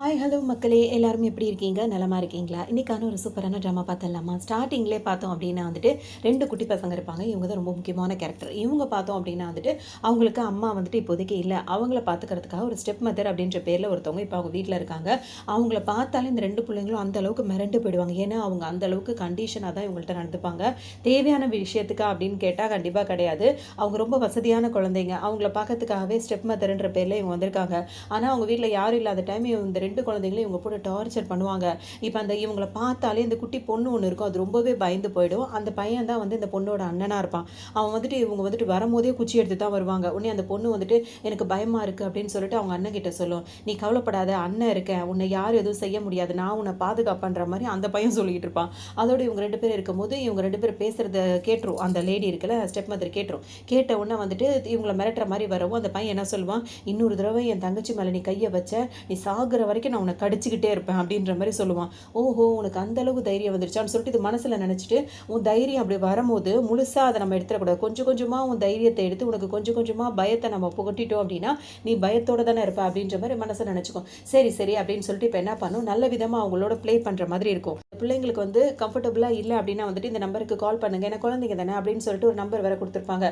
Hi hello மக்களே எல்லாரும் எப்படி இருக்கீங்க? நலமா இருக்கீங்களா? இன்னைக்கான ஒரு சூப்பரான ட்ராமா பார்த்துடலாமா? ஸ்டார்ட்டிங்லேயே பார்த்தோம் அப்படின்னா வந்துட்டு 2 குட்டி பசங்க இருப்பாங்க. இவங்க தான் ரொம்ப முக்கியமான கேரக்டர். இவங்க பார்த்தோம் அப்படின்னா வந்துட்டு அவங்களுக்கு அம்மா வந்துட்டு இப்போதைக்கு இல்ல. அவங்கள பார்த்துக்கிறதுக்காக ஒரு ஸ்டெப் மதர் அப்படின்ற பேர்ல ஒருத்தவங்க இப்போ அவங்க வீட்ல இருக்காங்க. அவங்கள பார்த்தாலே இந்த 2 பிள்ளைங்களும் அந்த அளவுக்கு மிரண்டு போயிடுவாங்க. ஏன்னா அவங்க அந்த அளவுக்கு கண்டிஷனா தான் இவங்கள்ட்ட நடந்துப்பாங்க. தேவையான விஷயத்துக்கா அப்படின்னு கேட்டா கண்டிப்பா கிடையாது. அவங்க ரொம்ப வசதியான குழந்தைங்க. அவங்கள பார்க்கறதுக்காகவே ஸ்டெப் மதர்ன்ற பேர்ல இவங்க வந்திருக்காங்க. ஆனா அவங்க வீட்ல யாரும் இல்லாத டைம் இந்த 2 குழந்தைங்களும் இவங்க போட்டு டார்ச்சர் பண்ணுவாங்க. இப்ப அந்த இவங்கள பார்த்தாலே இந்த குட்டி பொண்ணு ஒண்ணு இருக்கும். அது ரொம்பவே பயந்து போயிடும். அந்த பையன் தான் வந்து இந்த பொண்ணோட அண்ணனா இருப்பான். அவன் வந்துட்டு இவங்க வந்துட்டு வரும்போதே குச்சி எடுத்து தான் வருவாங்க. உடனே அந்த பொண்ணு வந்துட்டு எனக்கு பயமா இருக்கு அப்படின்னு சொல்லிட்டு அவங்க அண்ணன் கிட்ட சொல்லும். நீ கவலைப்படாத, அண்ணன் இருக்கேன். உன்னை யாரும் எதுவும் செய்ய முடியாது. நான் உன்னை பாதுகாப்பேன்ற மாதிரி அந்த பையன் சொல்லிட்டு இருப்பான். அதோட இவங்க 2 பேரும் இருக்கும்போது இவங்க 2 பேரும் பேசுறத கேட்டுரும். அந்த லேடி இருக்குல்ல ஸ்டெப் மதர் கேட்டுரும். கேட்ட உடனே வந்துட்டு இவங்கள மிரட்டுற மாதிரி வரவும் அந்த பையன் என்ன சொல்லுவான், இன்னொரு தடவை என் தங்கச்சி மேல நீ கையை வச்ச, நீ சாகுற வரைக்கும் நான் உன்னை கடிச்சுக்கிட்டே இருப்பேன் அப்படின்ற மாதிரி சொல்லுவான். ஓஹோ, உனக்கு அந்த அளவு தைரியம் வந்துருச்சான்னு சொல்லிட்டு இது மனசுல நினைச்சிட்டு உன் தைரியம் அப்படி வரும்போது முழுசா அதை நம்ம எடுத்துடக்கூடாது. கொஞ்சம் கொஞ்சமா உன் தைரியத்தை எடுத்து உனக்கு கொஞ்சம் கொஞ்சமா பயத்தை நம்ம புகட்டிட்டோம் அப்படின்னா நீ பயத்தோட தானே இருப்ப அப்படின்ற மாதிரி மனசை நினைச்சுக்கும். சரி சரி அப்படின்னு சொல்லிட்டு இப்போ என்ன பண்ணும், நல்ல விதமா அவங்களோட ப்ளே பண்ற மாதிரி இருக்கும். பிள்ளைங்களுக்கு வந்து கம்ஃபர்டபுளா இல்லை அப்படின்னா வந்துட்டு இந்த நம்பருக்கு கால் பண்ணுங்க, ஏன்னா குழந்தைங்க தானே அப்படின்னு சொல்லிட்டு ஒரு நம்பர் வேற கொடுத்துருப்பாங்க.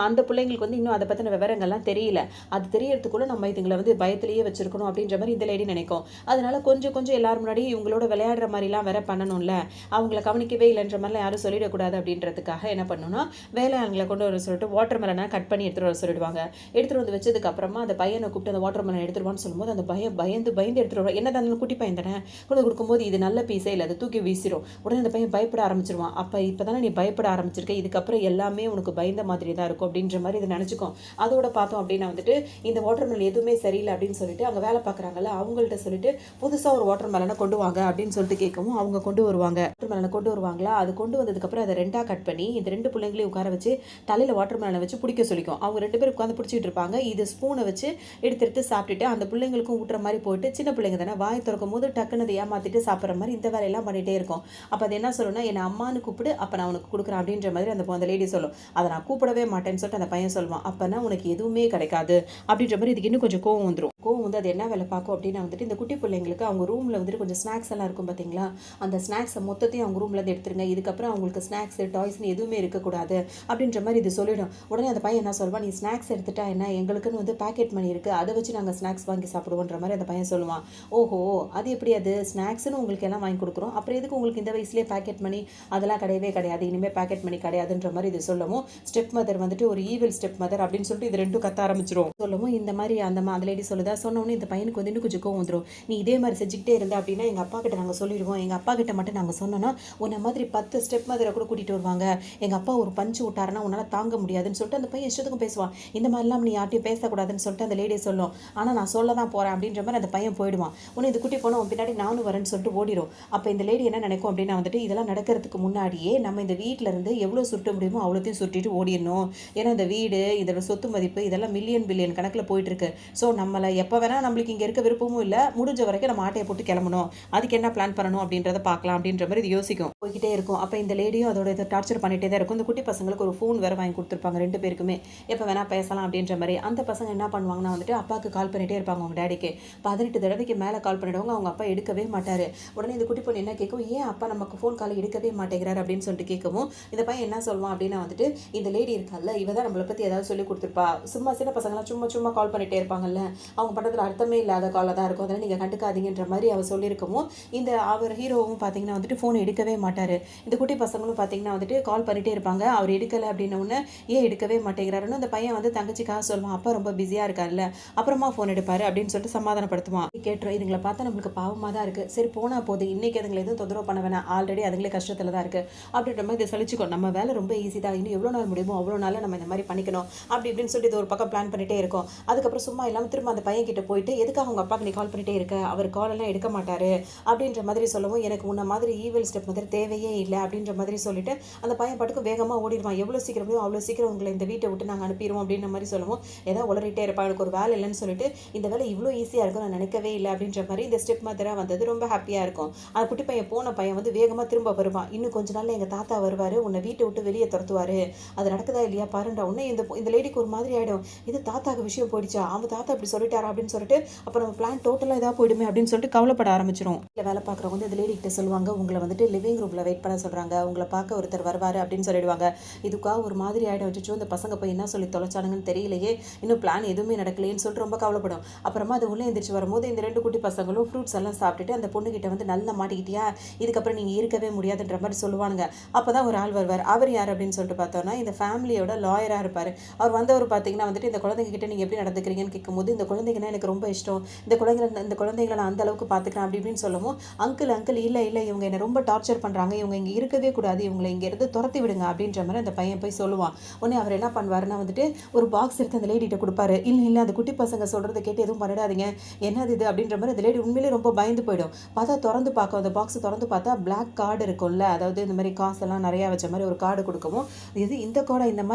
அந்த பிள்ளைங்களுக்கு வந்து இன்னும் அதை பத்தின விவரங்கள்லாம் தெரியல. அது தெரியறதுக்குள்ள நம்ம இதுங்களை வந்து பயத்திலேயே வச்சிருக்கணும் அப்படின்ற மாதிரி இந்த லேடி நினைக்கும். அதனால கொஞ்சம் கொஞ்சம் எல்லாரும் முன்னாடி இவங்களோட விளையாடுற மாதிரிலாம் வேற பண்ணணும்ல, அவங்கள கவனிக்கவே இல்லைன்ற மாதிரிலாம் யாரும் சொல்லிடக்கூடாது அப்படின்றதுக்காக என்ன பண்ணணும்னா வேலையாளங்களை கொண்டு வர சொல்லிட்டு வாட்டர் மெலனை கட் பண்ணி எடுத்துட்டு வர சொல்லிடுவாங்க. எடுத்துட்டு வந்து வச்சதுக்கு அப்புறமா அந்த பையனை கூப்பிட்டு அந்த வாட்டர் மெலன் எடுத்துருவான்னு சொல்லும்போது அந்த பயந்து பயந்து எடுத்துட்டு வருவாங்க. என்ன தான் குட்டி பையன் தானே கொண்டு கொடுக்கும்போது இது நல்ல பீஸே இல்லை, அதை தூக்கி வீசிடும். உடனே அந்த பையன் பயப்பட ஆரம்பிச்சிருவான். அப்போ இப்போதானே நீ பயப்பட ஆரம்பிச்சிருக்க, இதுக்கப்புறம் எல்லாமே உனக்கு பயந்த மாதிரி தான் இருக்கும் அப்படின்ற மாதிரி இதை நினச்சிக்கும். அதோட பார்த்தோம் அப்படின்னா வந்துட்டு இந்த வாட்டர் மெலன் எதுவுமே சரியில்லை அப்படின்னு சொல்லிட்டு அங்கே வேலை பார்க்குறாங்கல்ல அவங்கள்ட்ட சொல்லிட்டு புதுசாக ஒரு வாட்டர் மெலனை கொண்டு வாங்க அப்படின்னு சொல்லிட்டு கேட்கவும் அவங்க கொண்டு வருவாங்க. வாட்டர் மெலனை கொண்டு வருவாங்களா, அது கொண்டு வந்ததுக்கப்புறம் அதை 2ஆ கட் பண்ணி இந்த 2 பிள்ளைங்களையும் உட்கார வச்சு தலையில் வாட்டர் மெலனை வச்சு பிடிக்க சொல்லிக்கும். அவங்க 2 பேரும் உட்காந்து பிடிச்சிட்டு இருப்பாங்க. இது ஸ்பூனை வச்சு எடுத்து சாப்பிட்டுட்டு அந்த பிள்ளைங்களுக்கும் ஊட்டுற மாதிரி போயிட்டு சின்ன பிள்ளைங்க தானே வாய் திறக்கும் போது டக்குன்னு அதை ஏமாத்திட்டு சாப்பிட்ற மாதிரி இந்த வேலையெல்லாம் பண்ணிட்டே இருக்கும். அப்போ அது என்ன சொல்லணும்னா, என்னை அம்மானு கூப்பிடு, அப்போ நான் உனக்கு கொடுக்குறேன் அப்படின்ற மாதிரி அந்த லேடி சொல்லும். அதை நான் கூப்பிடவே மாட்டேன்னு சொல்லிட்டு அந்த பையன் சொல்லுவான். அப்போனா உனக்கு எதுவுமே கிடைக்காது அப்படின்ற மாதிரி இதுக்கு இன்னும் கொஞ்சம் கோவம் வந்துடும். கோவம் வந்து அது என்ன வேலை பார்க்கும் அப்படின்னா வந்துட்டு இந்த குட்டி பிள்ளைங்களுக்கு அவங்க ரூமில் வந்துட்டு கொஞ்சம் ஸ்நாக்ஸ் எல்லாம் இருக்கும் பார்த்தீங்களா, அந்த ஸ்நாக்ஸை மொத்தத்தையும் அவங்க ரூம்லேருந்து எடுத்துருங்க, இதுக்கப்புறம் அவங்களுக்கு ஸ்நாக்ஸ் டாய்ஸ்னு எதுவுமே இருக்கக்கூடாது அப்படின்ற மாதிரி இது சொல்லிடும். உடனே அந்த பையன் என்ன சொல்வான், நீ ஸ்நாக்ஸ் எடுத்துட்டா என்ன, எங்களுக்குன்னு வந்து பேக்கெட் மணி இருக்குது, அதை வச்சு நாங்கள் ஸ்நாக்ஸ் வாங்கி சாப்பிடுவோன்ற மாதிரி அந்த பையன் சொல்லுவான். ஓஹோ, அது எப்படி, அது ஸ்நாக்ஸ்னு உங்களுக்கு எல்லாம் வாங்கி கொடுக்குறோம், அப்புறம் எதுக்கு உங்களுக்கு இந்த வயசுலேயே பேக்கெட் மணி, அதெல்லாம் கிடையவே கிடையாது, இனிமேல் பேக்கெட் மணி கிடையாதுன்ற மாதிரி இது சொல்லவும் ஸ்டெப் மதர் வந்துட்டு ஒரு ஈவில் ஸ்டெப் மதர் அப்படின்னு சொல்லிட்டு இது 2 கத்த ஆரம்பிச்சிரும். சொல்லவும் இந்த மாதிரி அந்த லேடி சொல்லுதா, சொன்னோன்னே இந்த பையனுக்கு வந்து இன்னும் கொஞ்சம் கோவம் வந்துடும். நீ இதே மாதிரி செஞ்சுக்கிட்டே இருந்தா அப்படின்னா எங்கள் அப்பா கிட்ட நாங்கள் சொல்லிடுவோம், எங்கள் அப்பா கிட்ட மட்டும் நாங்கள் சொன்னோன்னா உன்னை மாதிரி 10 ஸ்டெப் மதரை கூட கூட்டிகிட்டு வருவாங்க, எங்கள் அப்பா ஒரு பஞ்சு விட்டாருன்னா உன்னால் தாங்க முடியாதுன்னு சொல்லிட்டு அந்த பையன் இஷ்டத்துக்கும் பேசுவான். இந்த மாதிரிலாம் நீ யார்ட்டையும் பேசக்கூடாதுன்னு சொல்லிட்டு அந்த லேடியை சொல்லும். ஆனால் நான் சொல்ல தான் போகிறேன் அப்படின்ற மாதிரி அந்த பையன் போயிடுவான். உன்னை இது குட்டி போனால் உன் பின்னாடி நானும் வரேன்னு சொல்லிட்டு ஓடிடும். அப்போ இந்த லேடி என்ன நினைக்கும் அப்படின்னா வந்துட்டு இதெல்லாம் நடக்கிறதுக்கு முன்னாடியே நம்ம இந்த வீட்டில் இருந்து எவ்வளோ சுருட்ட முடியுமோ அவ்வளோத்தையும் சுட்டிட்டு ஓடிடணும். ஏன்னா இந்த வீடு, இதோட சொத்து மதிப்பு இதெல்லாம் மில்லியன் பில்லியன் கணக்கில் போயிட்டு இருக்கு. ஸோ நம்மளை எப்போ வேணால் நம்மளுக்கு இங்கே இருக்க விருப்பமும் இல்லை, முடிஞ்ச வரைக்கும் நம்ம ஆட்டையை போட்டு கிளம்பணும், அதுக்கு என்ன பிளான் பண்ணணும் அப்படின்றத பார்க்கலாம் அப்படின்ற மாதிரி இது யோசிக்கும். போய்கிட்டே இருக்கும். அப்போ இந்த லேடியும் அதோட இதை டார்ச்சர் பண்ணிகிட்டே தான் இருக்கும். இந்த குட்டி பசங்களுக்கு ஒரு ஃபோன் வேறு வாங்கி கொடுத்துருப்பாங்க 2 பேருக்குமே, எப்போ வேணால் பேசலாம் அப்படின்ற மாதிரி. அந்த பசங்க என்ன பண்ணுவாங்கன்னா வந்துட்டு அப்பாவுக்கு கால் பண்ணிகிட்டே இருப்பாங்க. அவங்க டேடிக்கு 18 தடவைக்கு மேலே கால் பண்ணிடுவாங்க. அவங்க அப்பா எடுக்கவே மாட்டார். உடனே இந்த குட்டி பொண்ணு என்ன கேட்கும், ஏன் அப்பா நமக்கு ஃபோன் கால் எடுக்கவே மாட்டேங்கிறார் அப்படின்னு சொல்லிட்டு கேட்கவும் இந்த பையன் என்ன சொல்லுவான் அப்படின்னா வந்துட்டு இந்த லேடி இருக்கால, இவ தான் நம்மளை பற்றி ஏதாவது சொல்லி கொடுத்துருப்பா, சும்மா சின்ன பசங்களாம் சும்மா சும்மா கால் பண்ணிகிட்டே இருப்பாங்கல்ல, அவங்க பண்ணுறதுல அர்த்தமே இல்லாத காலில் தான் இருக்கும், அதனால் நீங்கள் கண்டுக்காதீங்கன்ற மாதிரி அவர் சொல்லியிருக்கவும் இந்த அவர் ஹீரோவும் பார்த்தீங்கன்னா வந்துட்டு ஃபோன் எடுக்கவே மாட்டார். இந்த குட்டி பசங்களும் பார்த்தீங்கன்னா வந்துட்டு கால் பண்ணிகிட்டே இருப்பாங்க. அவர் எடுக்கலை அப்படின்னோடனே ஏன் எடுக்கவே மாட்டேங்கிறாருன்னு அந்த பையன் வந்து தங்கச்சிக்காக சொல்லுவான், அப்பா ரொம்ப பிஸியாக இருக்கார்ல, அப்புறமா ஃபோன் எடுப்பார் அப்படின்னு சொல்லிட்டு சமாதானப்படுத்துவான். கேட்டுரும், இதுங்களை பார்த்தா நம்மளுக்கு பாவமாக தான் இருக்குது, சரி போனால் போகுது, இன்றைக்கி அதுங்களை எதுவும் தொந்தரவு பண்ண வேணாம், ஆல்ரெடி அதுங்களே கஷ்டத்தில் தான் இருக்குது அப்படின்ற மாதிரி இதை சலிச்சுக்கோ, நம்ம வேலை ரொம்ப ஈஸி தான், இன்னும் எவ்வளோ நாள் முடியுமோ அவ்வளோ நாள் நம்ம இந்த மாதிரி பண்ணிக்கணும் அப்படி இப்படின்னு சொல்லிட்டு இது ஒரு பக்கம் பிளான் பண்ணிகிட்டே இருக்கும். அதுக்கப்புறம் சும்மா இல்லாமல் திரும்ப அந்த பையன் கிட்ட போயிட்டு எதுக்காக அவங்க அப்பாவுக்கு நீ கால் பண்ணிகிட்டே இருக்க, அவர் கால் எல்லாம் எடுக்க மாட்டார் அப்படின்ற மாதிரி சொல்லவும் எனக்கு உன்ன மாதிரி ஈவில் ஸ்டெப் மாதிரி தேவையே இல்லை அப்படின்ற மாதிரி சொல்லிட்டு அந்த பையன் பாட்டுக்கு வேகமாக ஓடிடுவான். எவ்வளோ சீக்கிரம் முடியும் அவ்வளோ சீக்கிரம் உங்களை இந்த வீட்டை விட்டு நாங்கள் அனுப்பிடுவோம் அப்படின்ற மாதிரி சொல்லவும் ஏதாவது உளறிட்டே இருப்பான், எனக்கு ஒரு வேலை இல்லைன்னு சொல்லிட்டு இந்த வேலை இவ்வளோ ஈஸியாக இருக்கும் நான் நினைக்கவே இல்லை அப்படின்ற மாதிரி இந்த ஸ்டெப் மதராக வந்தது ரொம்ப ஹாப்பியாக இருக்கும். அந்த குட்டி பையன் போன பையன் வந்து வேகமாக திரும்ப வருவான். இன்னும் கொஞ்ச நாளில் எங்கள் தாத்தா வருவார், உன்னை வீட்டை விட்டு வெளியே துரத்துவார், அது நடக்குதா இல்லையா பாருண்டா. உடனே இந்த லேடிக்கு ஒரு மாதிரி ஆகிடும், இது தாத்தாக்கு விஷயம் போயிடுச்சா, அவன் தாத்தா இப்படி சொல்லிட்டாரா பண்ணிட்டாரா அப்படின்னு சொல்லிட்டு அப்போ நம்ம பிளான் டோட்டலாக இதாக போயிடுமே அப்படின்னு சொல்லிட்டு கவலைப்பட ஆரம்பிச்சிடும். இல்லை வேலை பார்க்குறவங்க வந்து இந்த லேடி கிட்ட சொல்லுவாங்க, உங்களை வந்துட்டு லிவிங் ரூமில் வெயிட் பண்ண சொல்கிறாங்க, உங்களை பார்க்க ஒருத்தர் வருவார் அப்படின்னு சொல்லிடுவாங்க. இதுக்காக ஒரு மாதிரி ஆகிட வச்சுச்சோ இந்த பசங்க போய் என்ன சொல்லி தொலைச்சானுங்கன்னு தெரியலையே, இன்னும் பிளான் எதுவுமே நடக்கலையேன்னு சொல்லிட்டு ரொம்ப கவலைப்படும். அப்புறமா அது உள்ளே எந்திரிச்சு வரும்போது இந்த 2 குட்டி பசங்களும் ஃப்ரூட்ஸ் எல்லாம் சாப்பிட்டுட்டு அந்த பொண்ணுகிட்ட வந்து நல்லா மாட்டிக்கிட்டியா, இதுக்கப்புறம் நீங்கள் இருக்கவே முடியாதுன்ற மாதிரி சொல்லுவானுங்க. அப்போ தான் ஒரு ஆள் வருவார். அவர் யார் அப்படின்னு சொல்லிட்டு பார்த்தோன்னா இந்த ஃபேமிலியோட லாயராக இருப்பார். அவர் வந்தவர் பார்த்தீங்கன்னா வந்துட்டு இந்த குழந்தைங்க கிட்ட நீங்கள் எப்படி நடந்துக்கிறீங்கன்னு கேட்கும்போது, இந்த குழந்தைங்கன்னா எனக்கு ரொம்ப இஷ்டம், இந்த குழந்தைங்களை நான் அந்த அளவுக்கு பார்த்துக்கிறேன் அப்படி இப்படின்னு சொல்லவும், அங்கிள் இல்லை இல்லை இவங்க என்னை ரொம்ப டார்ச்சர் பண்ணுறாங்க, இவங்க இங்கே இருக்கவே கூடாது, இவங்களை இங்கேருந்து துரத்தி விடுங்க அப்படின்ற மாதிரி அந்த பையன் போய் சொல்லுவான். உடனே அவர் என்ன பண்ணுவாருன்னா வந்துட்டு ஒரு பாக்ஸ் எடுத்து அந்த லேடிகிட்ட கொடுப்பாரு. இல்லை அந்த குட்டி பசங்க சொல்கிறத கேட்டு எதுவும் பண்ணிடாதீங்க, என்னது இது அப்படின்ற மாதிரி அந்த லேடி உண்மையிலே ரொம்ப பயந்து போயிடும். பார்த்தா திறந்து பார்க்கும், அந்த பாக்ஸ் திறந்து பார்த்தா பிளாக் கார்டு இருக்கும்ல, அதாவது இந்த மாதிரி காசெல்லாம் நிறையா வச்ச மாதிரி ஒரு கார்டு கொடுக்கவும், இது இந்த கார்டை இந்த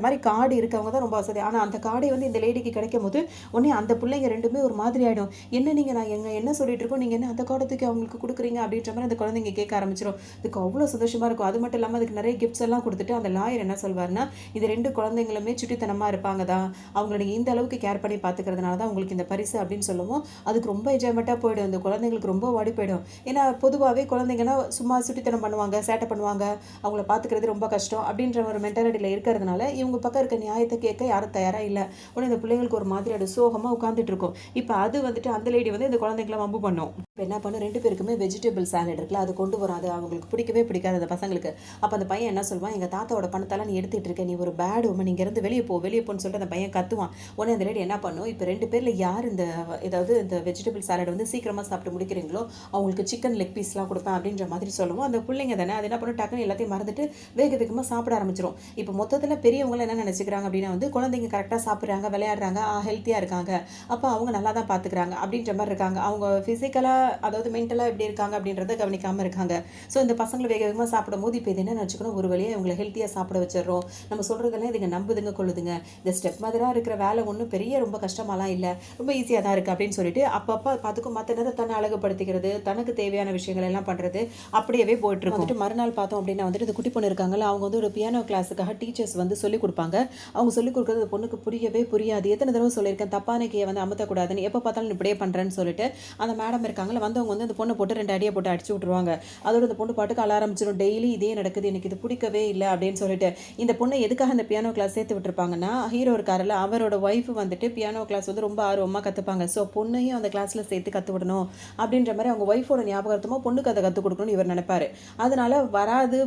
மாதிரி கார்டு இருக்கவங்க தான் ரொம்ப வசதி. ஆனால் அந்த கார்டை வந்து இந்த லேடிக்கு கிடைக்கும் போது உடனே அந்த பிள்ளைங்க ரெண்டுமே ஒரு மாதிரி ஆகிடும். என்ன நீங்கள் நான் என்ன சொல்லிட்டு இருக்கோம், நீங்கள் என்ன அந்த கார்டத்துக்கு அவங்களுக்கு கொடுக்குறீங்க அப்படின்ற மாதிரி அந்த குழந்தைங்க கேட்க ஆரம்பிச்சிடும். இதுக்கு அவ்வளோ சந்தோஷமாக இருக்கும். அது மட்டும் இல்லாமல் அதுக்கு நிறைய கிஃப்ட்ஸ் எல்லாம் கொடுத்துட்டு அந்த லாயர் என்ன சொல்வார்னா, இந்த 2 குழந்தைங்களுமே சுட்டித்தனமாக இருப்பாங்க தான், அவங்களை நீங்கள் இந்த அளவுக்கு கேர் பண்ணி பார்த்துக்கிறதுனால தான் உங்களுக்கு இந்த பரிசு அப்படின்னு சொல்லுவோம். அதுக்கு ரொம்ப என்ஜாய்மெண்ட்டாக போயிடும், இந்த குழந்தைங்களுக்கு ரொம்ப ஓடி போயிடும். ஏன்னா பொதுவாகவே குழந்தைங்கன்னா சும்மா சுட்டித்தனம் பண்ணுவாங்க, சேட்டை பண்ணுவாங்க, அவங்கள பார்த்துக்கிறது ரொம்ப கஷ்டம் அப்படின்ற ஒரு மென்டாலிட்டியில் இருக்கிறதுனால இவங்க பக்கம் இருக்க நியாயத்தை கேட்க யாரும் தயாராக இல்லை. உடனே இந்த பிள்ளைங்களுக்கு ஒரு மாதிரி அது சோகமாக உட்காந்துட்டு இருக்கும். இப்போ அது வந்துட்டு அந்த லேடி வந்து இந்த குழந்தைங்களை வம்பு பண்ணும். இப்போ என்ன பண்ணும், 2 பேருக்குமே வெஜிடபிள் சாலட் இருக்குல்ல, அது கொண்டு வரும். அது அவங்களுக்கு பிடிக்கவே பிடிக்காது அந்த பசங்களுக்கு. அப்போ அந்த பையன் என்ன சொல்லுவான், எங்கள் தாத்தாவோட பணத்தெல்லாம் நீ எடுத்துகிட்டு இருக்க, நீ ஒரு பேட் உமன், இங்கேருந்து வெளியே போன்னு சொல்லிட்டு அந்த பையன் கத்துவான். உடனே அந்த லேடி என்ன பண்ணும், இப்போ 2 பேரில் யார் இந்த வெஜிடபிள் சாலட் வந்து சீக்கிரமாக சாப்பிட்டு முடிக்கிறீங்களோ அவங்களுக்கு சிக்கன் லெக் பீஸ்லாம் கொடுப்பேன் அப்படின்ற மாதிரி சொல்லுவோம். அந்த பிள்ளைங்க தானே, அது என்ன பண்ணும், டக்குன்னு எல்லாத்தையும் மறந்துட்டு வேகமாக சாப்பிட ஆரம்பிச்சிடும். இப்போ மொத்தத்தில் பெரியவங்களும் என்ன நினச்சிக்கிறாங்க அப்படின்னா வந்து குழந்தைங்க கரெக்டாக சாப்பிட்றாங்க, விளையாடுறாங்க, ஹெல்த்தியாக இருக்காங்க, அப்போ அவங்க நல்லா தான் பார்த்துக்கிறாங்க அப்படின்ற மாதிரி இருக்காங்க. அவங்க ஃபிசிக்கலாக அதாவது மென்டலாக எப்படி இருக்காங்க அப்படின்றத கவனிக்காமல் இருக்காங்க. ஸோ இந்த பசங்களை வேகமாக சாப்பிடும் போது இப்போ இது என்ன நினச்சிக்கணும், ஒரு வழியாக இவங்களை ஹெல்த்தியாக சாப்பிட வச்சிடறோம், நம்ம சொல்கிறதெல்லாம் இதுங்க நம்புதுங்க கொள்ளுதுங்க, இந்த ஸ்டெப் மதராக இருக்கிற வேலை ஒன்றும் பெரிய ரொம்ப கஷ்டமாலாம் இல்லை, ரொம்ப ஈஸியாக தான் இருக்குது அப்படின்னு சொல்லிட்டு அப்பப்போ பார்த்துக்கும் மற்ற நேரம் தன்னை அழகுபடுத்திக்கிறது, தனக்கு தேவையான விஷயங்கள் எல்லாம் பண்ணுறது அப்படியே போயிட்டு இருக்கும். வந்துட்டு மறுநாள் பார்த்தோம் அப்படின்னா வந்துட்டு இந்த குட்டி பொண்ணு இருக்காங்கல்ல, அவங்க வந்து ஒரு பியானோ கிளாஸுக்காக டீச்சர்ஸ் வந்து சொல்லிக் கொடுப்பாங்க. அவங்க சொல்லிக் கொடுக்குறது அந்த பொண்ணுக்கு புரியவே புரியாது. எத்தனை தடவை சொல்லியிருக்கேன் தப்பான கீயை வந்து அமுத்தக்கூடாதுன்னு, எப்போ பார்த்தாலும் இப்படியே பண்ணுறேன்னு சொல்லிட்டு அந்த மேடம் இருக்காங்களா வந்தவங்க வந்து அந்த பொண்ணை போட்டு 2 அடியை போட்டு அடிச்சு விட்ருவாங்க. அதோட அந்த பொண்ணு பாட்டுக்கு அழ ஆரம்பிச்சிடும். டெய்லி இதே நடக்குது, எனக்கு இது பிடிக்கவே இல்லை அப்படின்னு சொல்லிட்டு. இந்த பொண்ணை எதுக்காக அந்த பியானோ கிளாஸ் சேர்த்து விட்டுருப்பாங்கன்னா, ஹீரோ இருக்காரில்ல அவரோட ஒய்ஃபு வந்துட்டு பியானோ கிளாஸ் வந்து ரொம்ப ஆர்வமாக கற்றுப்பாங்க. ஸோ பொண்ணையும் அந்த கிளாஸில் சேர்த்து கற்று விடணும் அப்படின்ற மாதிரி அவங்க ஒய்ஃபோட ஞாபகத்தமாக பொண்ணுக்கு அதை கற்றுக் கொடுக்கணும்னு இவர் நினைப்பார். அதனால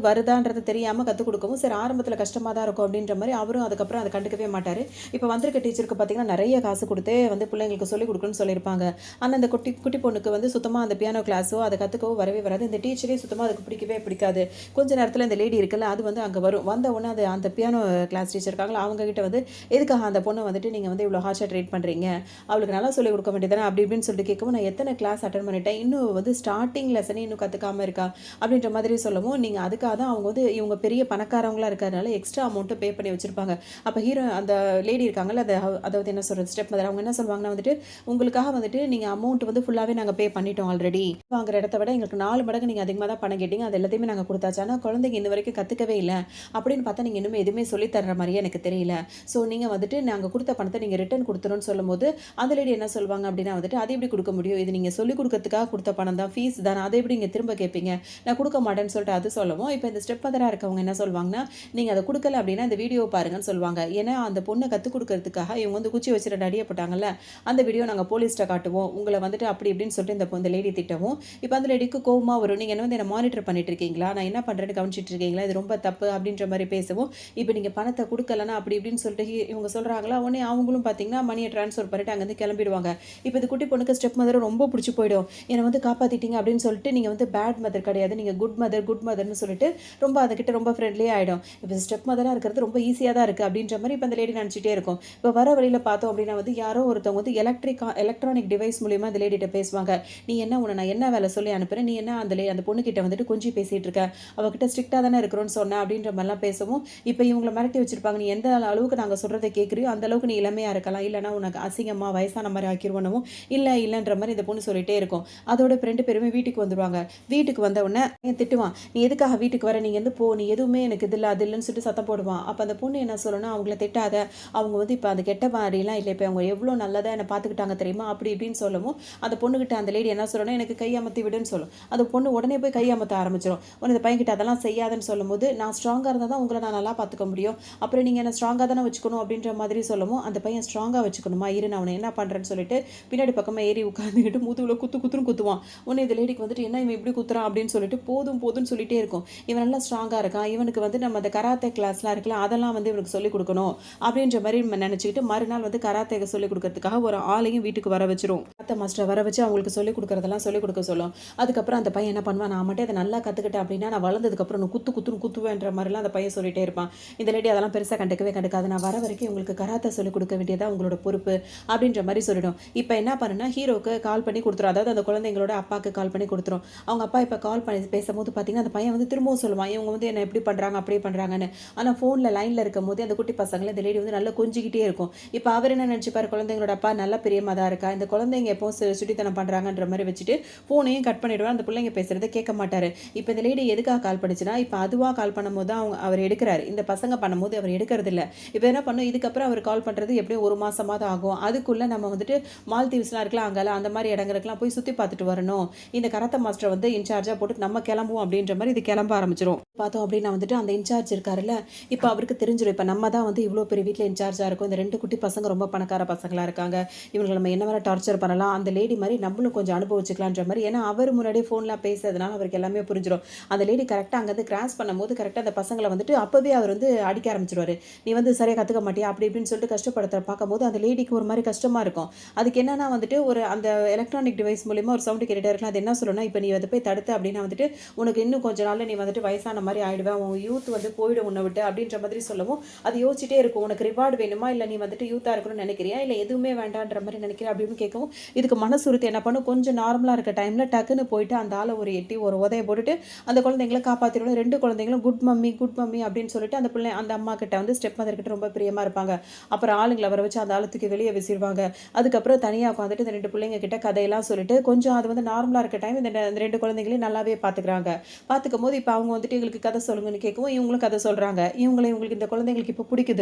வருதான்றது தெரியாமல் கற்றுக் கொடுக்கவும் சரி ஆரம்பத்தில் கஷ்டமாக தான் இருக்கும் அப்படின்ற மாதிரி அவரும் அதுக்கப்புறம் அதை கண்டுக்கவே மாட்டார். இப்போ வந்திருக்க டீச்சருக்கு பார்த்தீங்கன்னா நிறைய காசு கொடுத்தே வந்து பிள்ளைங்களுக்கு சொல்லிக் கொடுக்கணும்னு சொல்லியிருப்பாங்க. ஆனால் அந்த குட்டி பொண்ணுக்கு வந்து சுத்தமாக அந்த பியானோ கிளாஸோ அதை கற்றுக்கவோ வரவே வராது. இந்த டீச்சரே சுத்தமாக அதுக்கு பிடிக்கவே பிடிக்காது. கொஞ்ச நேரத்தில் இந்த லேடி இருக்குல்ல அது வந்து அங்கே வந்த உடனே அது அந்த பியானோ கிளாஸ் டீச்சர் இருக்காங்களா அவங்க கிட்ட வந்து எதுக்காக அந்த பொண்ணை வந்துட்டு நீங்கள் வந்து இவ்வளோ ஹார்ஷாக ட்ரீட் பண்ணுறீங்க, அவளுக்கு நல்லா சொல்லிக் கொடுக்க வேண்டியதானே அப்படி இப்படின்னு சொல்லிட்டு கேட்கவும், நான் எத்தனை கிளாஸ் அட்டன் பண்ணிட்டேன், இன்னும் வந்து ஸ்டார்டிங் லெசனே இன்னும் கற்றுக்காமல் இருக்கா அப்படின்ற மாதிரி சொல்லவும், நீங்கள் அதுக்காக தான் அவங்க வந்து இவங்க பெரிய பணக்காரவங்களாக இருக்கிறதுனால எக்ஸ்ட்ரா அமௌண்ட்டு பே பண்ணி வச்சுருப்பாங்க. அப்போ ஹீரோ அந்த லேடி இருக்காங்கல்ல அதாவது என்ன சொல்கிறது ஸ்டெப் மதர் அவங்க என்ன சொல்லுவாங்கன்னா வந்துட்டு, உங்களுக்காக வந்துட்டு நீங்கள் அமௌண்ட் வந்து ஃபுல்லாகவே நாங்கள் பே பண்ணிட்டோம் ஆல்ரெடி, வாங்குற இடத்த விட எங்களுக்கு 4 மடங்கு நீங்கள் அதிகமாக தான் பணம் கேட்டீங்க, அது எல்லாத்தையுமே நாங்கள் கொடுத்தாச்சு, ஆனால் குழந்தைங்க இந்த வரைக்கும் கற்றுக்கவே இல்லை அப்படின்னு பார்த்தா நீங்கள் இன்னுமே எதுவுமே சொல்லித்தர்ற மாதிரியே எனக்கு தெரியல, ஸோ நீங்கள் வந்துட்டு நாங்கள் கொடுத்த பணத்தை நீங்கள் ரிட்டர்ன் கொடுத்துருன்னு சொல்லும்போது அந்த லேடி என்ன சொல்லுவாங்க அப்படின்னா வந்துட்டு, அது எப்படி கொடுக்க முடியும், இது நீங்கள் சொல்லிக் கொடுக்கறதுக்காக கொடுத்த பணம் தான், ஃபீஸ் தானே, அதை எப்படி நீங்கள் திரும்ப கேட்பீங்க, நான் கொடுக்க மாட்டேன்னு சொல்லிட்டு அது சொல்லவும், இப்போ இந்த ஸ்டெப் மதராக இருக்கவங்க என்ன சொல்லுவாங்கன்னா, நீங்கள் அதை கொடுக்கல அப்படின்னா இந்த வீடியோ பாருங்கன்னு சொல்லுவாங்க. ஏன்னா அந்த பொண்ணை கற்றுக் கொடுக்கறதுக்காக இவங்க வந்து குச்சி வச்சு 2 அடியை போட்டாங்கல்ல, அந்த வீடியோ நாங்கள் போலீஸ்ட்டை காட்டுவோம், உங்களை வந்துட்டு அப்படி இப்படின்னு சொல்லிட்டு இந்த லேடி திட்டவும், இப்போ அந்த லேடிக்கு கோவமாக வரும், நீங்கள் என்ன வந்து என்னை மானிட்டர் பண்ணிட்டு இருக்கீங்களா, நான் என்ன பண்ணுறேன்னு கவனிச்சிட்டு இருக்கீங்களா, இது ரொம்ப தப்பு அப்படின்ற மாதிரி பேசவும், இப்போ நீங்கள் பணத்தை கொடுக்கலன்னா அப்படி இப்படின்னு சொல்லிட்டு இவங்க சொல்கிறாங்களா, உடனே அவங்களும் பார்த்தீங்கன்னா மணியை ட்ரான்ஸ்ஃபர் பண்ணிட்டு அங்கேருந்து கிளம்பிடுவாங்க. இப்போ இந்த குட்டி பொண்ணுக்கு ஸ்டெப் மதர் ரொம்ப பிடிச்சி போயிடும், என்னை வந்து காப்பாற்றிட்டீங்க அப்படின்னு சொல்லிட்டு, நீங்கள் வந்து பேட் மதர் கிடையாது, நீங்கள் குட் மதர்னு சொல்லிட்டு ரொம்ப அதுக்கிட்ட ரொம்ப ஃப்ரெண்ட்லியாக ஆகிடும். இப்போ ஸ்டெப் மதராக இருக்கிறது ரொம்ப ஈஸியாக தான் இருக்குது அப்படின்ற மாதிரி இப்போ அந்த லேடி நினச்சிட்டே இருக்கும். இப்போ வர வழியில் பார்த்தோம் அப்படின்னா வந்து யாரோ ஒருத்தவங்க வந்து எலக்ட்ரானிக் டிவைஸ் மூலியமாக இந்த லேடிட்ட பேசுவாங்க, நீ என்ன உன்னை நான் என்ன வேலை சொல்லி அனுப்புறேன், நீ என்ன அந்த பொண்ணுக்கிட்ட வந்துட்டு கொஞ்சி பேசிட்டு இருக்க, அவகிட்ட ஸ்ட்ரிக்டாக தானே இருக்கிறோன்னு சொன்னேன் அப்படின்ற மாதிரிலாம் பேசவும், இப்போ இவங்கள மிரட்டி வச்சிருப்பாங்க. நீ எந்த அளவுக்கு நாங்கள் சொல்கிறத கேட்குறியோ அந்த அளவுக்கு நீ இளமையாக இருக்கலாம், இல்லைனா உனக்கு அசிங்கமாக வயசான மாதிரி ஆக்கிடுவோனவும் இல்லைன்ற மாதிரி இந்த பொண்ணு சொல்லிட்டே இருக்கும். அதோட 2 பேருமே வீட்டுக்கு வந்துடுவாங்க. வீட்டுக்கு வந்த உடனே திட்டுவான், நீ எதுக்காக வீட்டுக்கு வர, நீ எந்த போ, நீ எதுவுமே எனக்கு இது இல்லை அது இல்லைன்னு சொல்லிட்டு சத்தம் போடுவான். அப்போ அந்த பொண்ணு என்ன சொல்லணும்னா, அவங்கள திட்டாத, அவங்க வந்து இப்போ அந்த கெட்ட மாதிரிலாம் இல்லை, இப்போ அவங்க எவ்வளோ நல்லதாக என்னை பார்த்துக்கிட்டாங்க தெரியுமா அப்படி இப்படின்னு சொல்லவும், அந்த பொண்ணுகிட்ட அந்த லேடி என்ன சொல்லணும், எனக்கு கையமர்த்தி விடுன்னு சொல்லும். அந்த பொண்ணு உடனே போய் கையமர்த்த ஆரம்பிச்சிடும். உடனே இந்த பையன்கிட்ட அதெல்லாம் செய்யாதுன்னு சொல்லும்போது, நான் ஸ்ட்ராங்காக இருந்தால் தான் உங்களை நான் நல்லா பார்த்துக்க முடியும், அப்புறம் நீங்கள் என்ன ஸ்ட்ராங்காக தானே வச்சுக்கணும் அப்படின்ற மாதிரி சொல்லவும், அந்த பையன் ஸ்ட்ராங்காக வச்சுக்கணுமா, இரு நான் அவனை என்ன பண்ணுறேன்னு சொல்லிட்டு பின்னாடி பக்கமாக ஏறி உட்காந்துக்கிட்டு முதுகில் குத்துன்னு குத்துவான். உடனே இந்த லேடிக்கு வந்துட்டு என்ன இவன் இப்படி குத்துறான் அப்படின்னு சொல்லிட்டு போதும்னு சொல்லிட்டே இருக்கும். இவன் நல்லா ஸ்ட்ராங்காக இருக்கான், இவனுக்கு வந்து நம்ம அந்த கராத்தே கிளாஸ்லாம் இருக்குல்ல அதெல்லாம் வந்து இவனுக்கு சொல்லிக் கொடுக்கணும் அப்படின்ற மாதிரி நினச்சிக்கிட்டு மறுநாள் வந்து கராத்தே சொல்லிக் கொடுக்கறதுக்காக ஒரு ஆளையும் வீட்டுக்கு வர வச்சிரும். கராத்தே மாஸ்டர் வர வச்சு அவங்களுக்கு சொல்லிக் கொடுக்கறதெல்லாம் சொல்லிக் கொடுக்க சொல்லும். அதுக்கப்புறம் அந்த பையன் என்ன பண்ணுவான், நான் மட்டும் அதை நல்லா கற்றுக்கிட்டேன் அப்படின்னா நான் வளர்ந்ததுக்கப்புறம் நான் குத்துன்னு குத்துவேன்ற மாதிரிலாம் அந்த பையன் சொல்லிட்டே இருப்பான். இந்த லேடி அதெல்லாம் பெருசாக கண்டுக்காது, நான் வர வரைக்கும் உங்களுக்கு கராத்தே சொல்லிக் கொடுக்க வேண்டியதா உங்களோட பொறுப்பு அப்படின்ற மாதிரி சொல்லிடும். இப்போ என்ன பண்ணுன்னா ஹீரோக்கு கால் பண்ணி கொடுத்துரும், அதாவது அந்த குழந்தைங்களோட அப்பாவுக்கு கால் பண்ணி கொடுத்துரும். அவங்க அப்பா இப்போ கால் பண்ணி பேசும்போது பார்த்தீங்கன்னா அந்த பையன் வந்து திரும்பவும் சொல்லுவான், இவங்க வந்து என்ன எப்படி பண்ணுறாங்க அப்படியே பண்ணுறாங்கன்னு. ஆனால் ஃபோனில் லைனில் இருக்கும் போது அந்த குட்டி பசங்களை இந்த லேடி வந்து நல்லா கொஞ்சிக்கிட்டே இருக்கும். இப்போ அவர் என்ன நினச்சிப்பார், குழந்தைங்களோட அப்பா நல்ல பெரியமாக தான் இருக்கா, இந்த குழந்தைங்க எப்போ சுட்டித்தனம் பண்ணுறாங்கன்ற மாதிரி வச்சுட்டு ஃபோனையும் கட் பண்ணிவிடுவார். அந்த பிள்ளைங்க பேசுகிறத கேட்க மாட்டார். இப்போ இந்த லேடி எதுக்காக கால் பண்ணிச்சுன்னா, இப்போ அதுவாக கால் பண்ணும்போது தான் அவர் எடுக்கிறாரு, இந்த பசங்க பண்ணும்போது அவர் எடுக்கிறது இல்லை. இப்போ என்ன பண்ணும், இதுக்கப்புறம் அவர் கால் பண்ணுறது எப்படியும் 1 மாதமாக தான் ஆகும். அதுக்குள்ளே நம்ம வந்துட்டு மால்தீவ்ஸ்லாம் இருக்கலாம், அங்கெல்லாம் அந்த மாதிரி இடங்களுக்குலாம் போய் சுற்றி பார்த்துட்டு வரணும். இந்த கராத்தே மாஸ்டர் வந்து இன்சார்ஜாக போட்டு நம்ம கிளம்புவோம் அப்படின்ற மாதிரி இது கிளம்ப ஆரம்பிச்சிடும். பார்த்தோம் அப்படின்னா வந்துட்டு அந்த இன்சார்ஜ் இருக்காருல்ல, இப்போ அவருக்கு தெரிஞ்சிடும், இப்போ நம்ம தான் வந்து இவ்வளோ பெரிய வீட்டில் இன்சார்ஜாக இருக்கும், இந்த 2 குட்டி பசங்க ரொம்ப பணக்கார பசங்களாக இருக்காங்க, இவங்களை நம்ம என்ன வேறு டார்ச்சர் பண்ணலாம், அந்த லேடி மாதிரி நம்மளும் கொஞ்சம் அனுபவிச்சுக்கலான்ற மாதிரி. ஏன்னா அவர் முன்னாடியே ஃபோன்லாம் பேசுறதுனால அவருக்கு எல்லாமே புரிஞ்சிடும். அந்த லேடி கரெக்டாக அங்கேருந்து கிராஸ் பண்ணும்போது கரெக்டாக அந்த பசங்களை வந்துட்டு அப்போவே அவர் வந்து அடிக்க ஆரம்பிச்சிடுவார். நீ வந்து சரியாக கற்றுக்க மாட்டியா அப்படி இப்படின்னு சொல்லிட்டு கஷ்டப்படுத்த பார்க்கும்போது அந்த லேடிக்கு ஒரு மாதிரி கஷ்டமாக இருக்கும். அதுக்கு என்னன்னா வந்துட்டு ஒரு அந்த எலக்ட்ரானிக் டிவைஸ் மூலிமா ஒரு சவுண்டு கேட்டுகிட்டே இருக்கலாம். அது என்ன சொல்லணும்னா, இப்போ நீ அதை போய் தடுத்து அப்படின்னா வந்துட்டு உனக்கு இன்னும் கொஞ்ச நாளில் நீ வந்துட்டு வயசான மாதிரி ஆகிடுவேன், உன் யூத் வந்து போயிடும் உன்னை விட்டு அப்படின்ற மாதிரி சொல்லவும், அது யோசிச்சிட்டே இருக்கும், உனக்கு ரிவார்டு வேணுமா, இல்லை நீ வந்துட்டு யூத்தாக இருக்கணும்னு நினைக்கிறியா, இல்லை எதுவுமே வேண்டான்ற மாதிரி நினைக்கிறியா அப்படின்னு கேட்கவும், இதுக்கு மனசுறுத்தி என்ன பண்ணும், கொஞ்சம் நார்மலாக இருக்க டைமில் டக்குன்னு போயிட்டு அந்த ஆளை ஒரு எட்டி ஒரு உதையை போட்டுட்டு அந்த குழந்தைங்களை காப்பாற்றிடணும். 2 குழந்தைங்களும் குட் மம்மி அப்படின்னு சொல்லிட்டு அந்த பிள்ளை அந்த அம்மா கிட்ட வந்து ஸ்டெப் மதர்கிட்ட ரொம்ப பிரியமாக இருப்பாங்க. அப்புறம் ஆளுங்களை வர வச்சு அந்த ஆளுத்துக்கு வெளியே விசிறுவாங்க. அதுக்கப்புறம் தனியாக உட்காந்துட்டு இந்த 2 பிள்ளைங்க கிட்ட கதையெல்லாம் சொல்லிட்டு கொஞ்சம் அது வந்து நார்மலாக இருக்க டைம் இந்த 2 குழந்தைங்களையும் நல்லாவே பார்த்துக்கிறாங்க. பார்த்துக்கும் போது இப்போ அவங்க வந்துட்டு எங்களுக்கு கதை சொல்லுங்கன்னு கேட்கவும் இவங்களும் கதை சொல்கிறாங்க. இவங்களுக்கு இந்த குழந்தைங்களுக்கு இப்போ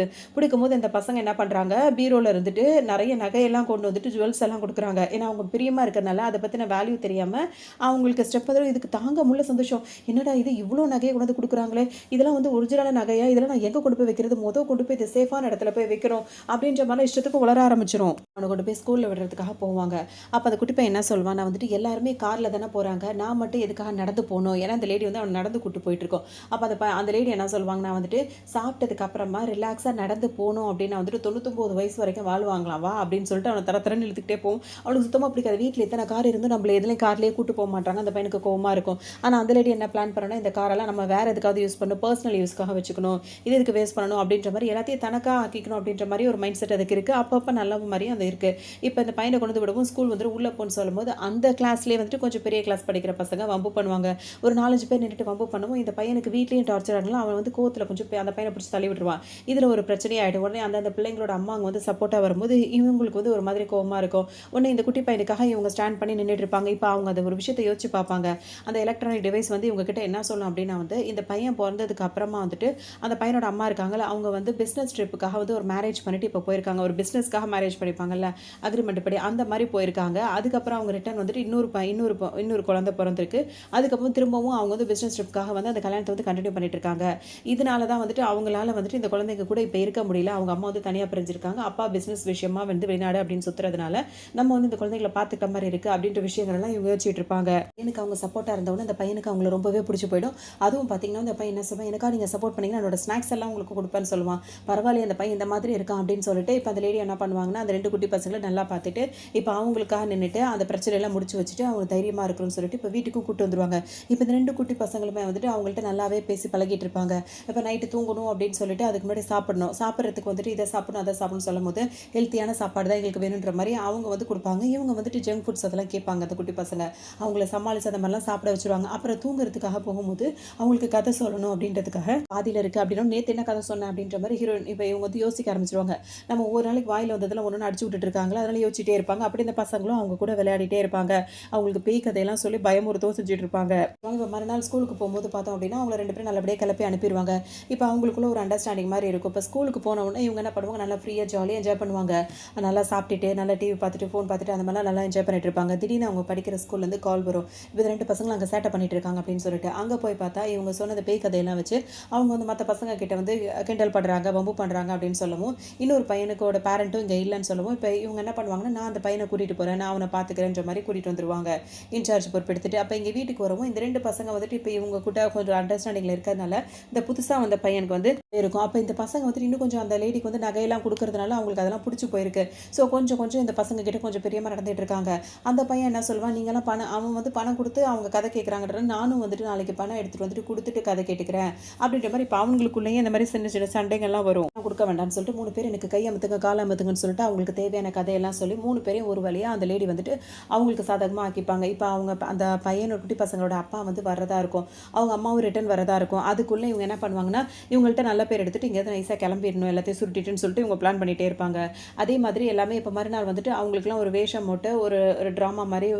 பிடிக்கும் போது இந்த பசங்க என்ன பண்ணுறாங்க, பீரோவில் இருந்துட்டு நிறைய நகையெல்லாம் கொண்டு வந்துட்டு ஜுவல்ஸ் எல்லாம் கொடுக்குறாங்க. ஏன்னா அவங்க பிரியமாக இருக்கிறனால அதை பற்றின வேல்யூ தெரியாமல் அவங்களுக்கு ஸ்டெப் மதர் இதுக்கு தாங்க முள்ள சந்தோஷம். என்னடா இது இவ்வளோ நகையை கொண்டு வந்து கொடுக்குறாங்களே, இதெல்லாம் வந்து ஒரிஜினலான நகையா, இதெல்லாம் நான் எங்கே கொண்டு போய் வைக்கிறது, கொண்டு போய் இது சேஃபான இடத்துல போய் வைக்கிறோம் அப்படின்ற மாதிரி இஷ்டத்துக்கு வளர ஆரம்பிச்சிடும். அவனை கொண்டு போய் ஸ்கூலில் விடுறதுக்காக போவாங்க. அப்போ அந்த குட்டி பையன் என்ன சொல்வான், நான் வந்துட்டு எல்லாருமே காரில் தானே போகிறாங்க, நான் மட்டும் எதுக்காக நடந்து போகணும், ஏன்னா அந்த லேடி வந்து அவன் நடந்து கூட்டு போயிட்டுருக்கோம். அப்போ அந்த லேடி என்ன சொல்லுவாங்க, நான் வந்துட்டு சாப்பிட்டதுக்கு அப்புறமா ரிலாக்ஸாக நடந்து போகணும் அப்படின்னு வந்துட்டு 99 வயசு வரைக்கும் வாழ்வாங்களாம் வா அப்படின்னு சொல்லிட்டு அவனை தரன்னு இழுத்துக்கிட்டே போகும். அவளுக்கு சுத்தமாக பிடிக்காது. வீட்டில் எத்தனை கார் இருந்து நம்மள எதுலையும் கார்லேயே கூட்டு போக மாட்டாங்க. அந்த பையனுக்கு கோவமாக இருக்கும். ஆனால் அந்த லேடி என்ன பிளான் பண்ணணும், இந்த காரெல்லாம் நம்ம வேறு எதுக்காவது யூஸ் பண்ணணும், பர்சனல் யூஸ்க்காக வச்சுக்கணும், இதுக்கு வேஸ்ட் பண்ணணும் அப்படின்ற மாதிரி எல்லாத்தையும் தனக்காக ஆக்கிக்கணும் அப்படின்ற மாதிரி ஒரு மைண்ட் செட் அதுக்கு இருக்குது. அப்பப்போ நல்ல மாதிரியும் அது இருக்குது. இப்போ இந்த பையனை கொண்டு விடவும் ஸ்கூல் வந்துட்டு உள்ளே போன்னு சொல்லும்போது அந்த கிளாஸ்லேயே வந்துட்டு கொஞ்சம் பெரிய கிளாஸ் படிக்கிற பசங்க வம்பு பண்ணுவாங்க. ஒரு 4-5 பேர் நின்றுட்டு வம்பு பண்ணுவோம். இந்த பையனுக்கு வீட்லேயும் டார்ச்சர் ஆகலாம். அவன் வந்து கோவத்தில் கொஞ்சம் அந்த பையனை பிடிச்சி தள்ளி விட்டுருவான். இதில் ஒரு பிரச்சனையாகிடும். உடனே அந்த பிள்ளைங்களோட அம்மா அங்கே வந்து சப்போர்ட்டாக வரும்போது இவங்களுக்கு வந்து ஒரு மாதிரி கோவமாக இருக்கும். உடனே இந்த குட்டி பையனுக்காக இவங்க ஸ்டாண்ட் பண்ணி நின்றுட்டு இருப்பாங்க. இப்போ அவங்க அந்த ஒரு விஷயத்தை யோசிச்சு பார்ப்பாங்க. அந்த எலக்ட்ரானிக் டிவைஸ் வந்து இவங்க கிட்ட என்ன சொல்லணும் அப்படின்னா வந்து இந்த பையன் பிறந்ததுக்கு அப்புறமா வந்துட்டு அந்த பையனோட அம்மா இருக்காங்கல்ல, அவங்க வந்து பிஸ்னஸ் ட்ரிப்புக்காக வந்து ஒரு மேரேஜ் பண்ணிட்டு இப்போ போயிருக்காங்க. ஒரு பிஸ்னஸ்க்காக மேரேஜ் பண்ணிப்பாங்கல்ல அக்ரிமெண்ட் படி, அந்த மாதிரி போயிருக்காங்க. அதுக்கப்புறம் அவங்க ரிட்டர்ன் வந்துட்டு இன்னொரு குழந்தை பிறந்திருக்கு. அதுக்கப்புறம் திரும்பவும் அவங்க வந்து பிஸ்னஸ் ட்ரிப்புக்காக வந்து அந்த கல்யாணத்தை வந்து கண்டினியூ பண்ணிட்டு இருக்காங்க. இதனால தான் வந்துட்டு அவங்களால வந்துட்டு இந்த குழந்தைங்க கூட இப்போ இருக்க முடியல. அவங்க அம்மா வந்து தனியாக பிரிஞ்சிருக்காங்க. அப்பா பிஸ்னஸ் விஷயமா வந்து வெளிநாடு அப்படின்னு சுற்றுறதுனால நம்ம வந்து இந்த குழந்தைகளை பார்த்துக்கிற மாதிரி இருக்குது அப்படின்ற விஷயங்கள்லாம் இவங்க யோசிச்சுட்டு இருப்பாங்க. எனக்கு அவங்க சப்போர்ட்டாக இருந்தவொன்னே அந்த பையனுக்கு அவங்களை ரொம்பவே பிடிச்சி போயிடும். அதுவும் பார்த்தீங்கன்னா அந்த பையன் என்ன சொல்லுவான், எனக்கா நீங்கள் சப்போர்ட் பண்ணிங்கன்னா என்னோட ஸ்நாக்ஸ் எல்லாம் உங்களுக்கு கொடுப்பேன்னு சொல்லுவான். பரவாயில்ல அந்த பையன் இந்த மாதிரி இருக்கான் அப்படின்னு சொல்லிட்டு இப்போ அந்த லேடி என்ன பண்ணுவாங்கன்னா அந்த 2 குட்டி பசங்களை நல்லா பார்த்துட்டு இப்போ அவங்களுக்காக நின்றுட்டு அந்த பிரச்சனையெல்லாம் முடிச்சு வச்சுட்டு அவங்க தைரியமாக இருக்கணும்னு சொல்லிட்டு இப்போ வீட்டுக்கும் கூட்டு வந்துருவாங்க. இப்போ இந்த 2 குட்டி பசங்களுமே வந்துட்டு அவங்கள்ட்ட நல்லாவே பேசி பழகிட்டு இருப்பாங்க. இப்போ நைட்டு தூங்கணும் அப்படின்னு சொல்லிட்டு அதுக்கு முன்னாடி சாப்பிட்றதுக்கு வந்துட்டு இதை சாப்பிடணும் அதை சாப்பிடணும்னு சொல்லும் போது ஹெல்த்தியான சாப்பாடு தான் எங்களுக்கு வேணுன்ற மாதிரி அவங்க வந்து கொடுப்பாங்க. இவங்க வந்துட்டு ஜங்க் ஃபுட்ஸ் அதெல்லாம் மாதிரிலாம் கேட்பாங்க அந்த குட்டி பசங்க. அவங்கள சமாளித்து அந்த மாதிரிலாம் சாப்பிட வச்சுருவாங்க. அப்புறம் தூங்குறதுக்காக போகும்போது அவங்களுக்கு கதை சொல்லணும் அப்படின்றதுக்காக பாதியில் இருக்குது அப்படின்னா நேற்று என்ன கதை சொன்னேன் அப்படின்ற மாதிரி ஹீரோயின் இப்போ இவங்க வந்து யோசிக்க ஆரம்பிச்சிருவாங்க. நம்ம ஒவ்வொரு நாளைக்கு வாயில் வந்ததெல்லாம் ஒன்று அடிச்சு விட்டுட்டு இருக்காங்களா, அதனால யோசிச்சுட்டே இருப்பாங்க. அப்படி இந்த பசங்களும் அவங்க கூட விளையாடிட்டே இருப்பாங்க. அவங்களுக்கு பேய் கதையெல்லாம் சொல்லி பயமுறுத்தவும் செஞ்சுட்டு இருப்பாங்க. இப்போ மறுநாள் ஸ்கூலுக்கு போகும்போது பார்த்தோம் அப்படின்னா அவங்கள 2 பேரும் நல்லபடியாக கிளப்பி அனுப்பிடுவாங்க. இப்போ அவங்களுக்குள்ள ஒரு அண்டர்ஸ்டாண்டிங் மாதிரி இருக்கும். இப்போ ஸ்கூலுக்கு போன உடனே இவங்க என்ன பண்ணுவாங்க, நல்லா ஃப்ரீயாக ஜாலியாக என்ஜாய் பண்ணுவாங்க. நல்லா சாப்பிட்டுட்டு நல்லா டிவி பார்த்துட்டு ஃபோன் பார்த்துட்டு அந்த மாதிரிலாம் நல்லா என்ஜாய் பண்ணிட்டு இருப்பாங்க. திடீர்னு அவங்க படிக்கிற ஸ்கூல்லேருந்து கால் வரும். இப்போ 2 பசங்களும் அங்கே சேட்டை பண்ணிட்டு இருக்காங்க அப்படின்னு சொல்லிட்டு அங்கே போய் பார்த்தா இவங்க சொன்னது பேய் கதையெல்லாம் வச்சு அவங்க வந்து மற்ற பசங்க கிட்ட வந்து கிண்டல் பண்ணுறாங்க, வம்பு பண்ணுறாங்க அப்படின்னு சொல்லவும் இன்னொரு பையனுக்கோட பேரண்ட்டும் இங்கே இல்லைன்னு சொல்லவும் இப்போ இவங்க என்ன பண்ணுவாங்கன்னா, நான் அந்த பையனை கூட்டிகிட்டு போகிறேன், நான் அவனை பார்த்துக்கிறேன்ற மாதிரி கூட்டிகிட்டு வந்துருவாங்க இன்சார்ஜ் பொறுப்பெடுத்துட்டு. அப்போ இங்கே வீட்டுக்கு வரவும் இந்த 2 பசங்க வந்துட்டு இப்போ இவங்க கூட கொஞ்சம் அண்டர்ஸ்டாண்டிங்கில் இருக்கிறதுனால இந்த புதுசாக வந்த பையனுக்கு வந்து இருக்கும். அப்போ இந்த பசங்க வந்துட்டு இன்னும் கொஞ்சம் அந்த லேடிக்கு வந்து நகையெல்லாம் கொடுக்கறதுனால அவங்களுக்கு அதெல்லாம் பிடிச்சி போயிருக்கு. ஸோ கொஞ்சம் கொஞ்சம் இந்த பசங்க கிட்ட கொஞ்சம் பெரியமாக நடந்துட்டு இருக்காங்க. அந்த பையன் என்ன சொல்லுவான், நீங்களாம் பணம் அவன் வந்து பணம் கொடுத்து அவங்க கதை கேட்குறாங்கன்ற நானும் வந்துட்டு நாளைக்கு பணம் எடுத்துகிட்டு வந்துட்டு கொடுத்துட்டு கதை கேட்டுக்கிறேன் அப்படின்ற மாதிரி இப்போ அவங்களுக்குள்ளேயே இந்த மாதிரி சின்ன சின்ன சண்டைகள்லாம் வரும். கொடுக்க வேண்டாம்னு சொல்லிட்டு 3 பேர் எனக்கு கை அமுத்துங்க கால் அமுத்துங்கன்னு சொல்லிட்டு அவங்களுக்கு தேவையான கதையெல்லாம் சொல்லி 3 பேரையும் ஒரு வழியாக அந்த லேடி வந்துட்டு அவங்களுக்கு சாதகமாக ஆக்கிப்பாங்க. இப்போ அவங்க அந்த பையனோட குட்டி பசங்களோட அப்பா வந்து வரதா இருக்கும், அவங்க அம்மாவும் ரிட்டர்ன் வரதா இருக்கும். அதுக்குள்ளே இவங்க என்ன பண்ணுவாங்கன்னா, இவங்கள்ட்ட நல்ல பேர் எடுத்துட்டு இங்கேருந்து நைஸாக கிளம்பிடணும் எல்லாத்தையும் சுருட்டிட்டுன்னு சொல்லிட்டு இவங்க பிளான் பண்ணிகிட்டே இருப்பாங்க. அதே மாதிரி எல்லாமே இப்போ மறுநாள் வந்துட்டு அவங்களுக்குலாம் ஒரு வேஷம் போட்டு ஒரு ட்ராமா மாதிரி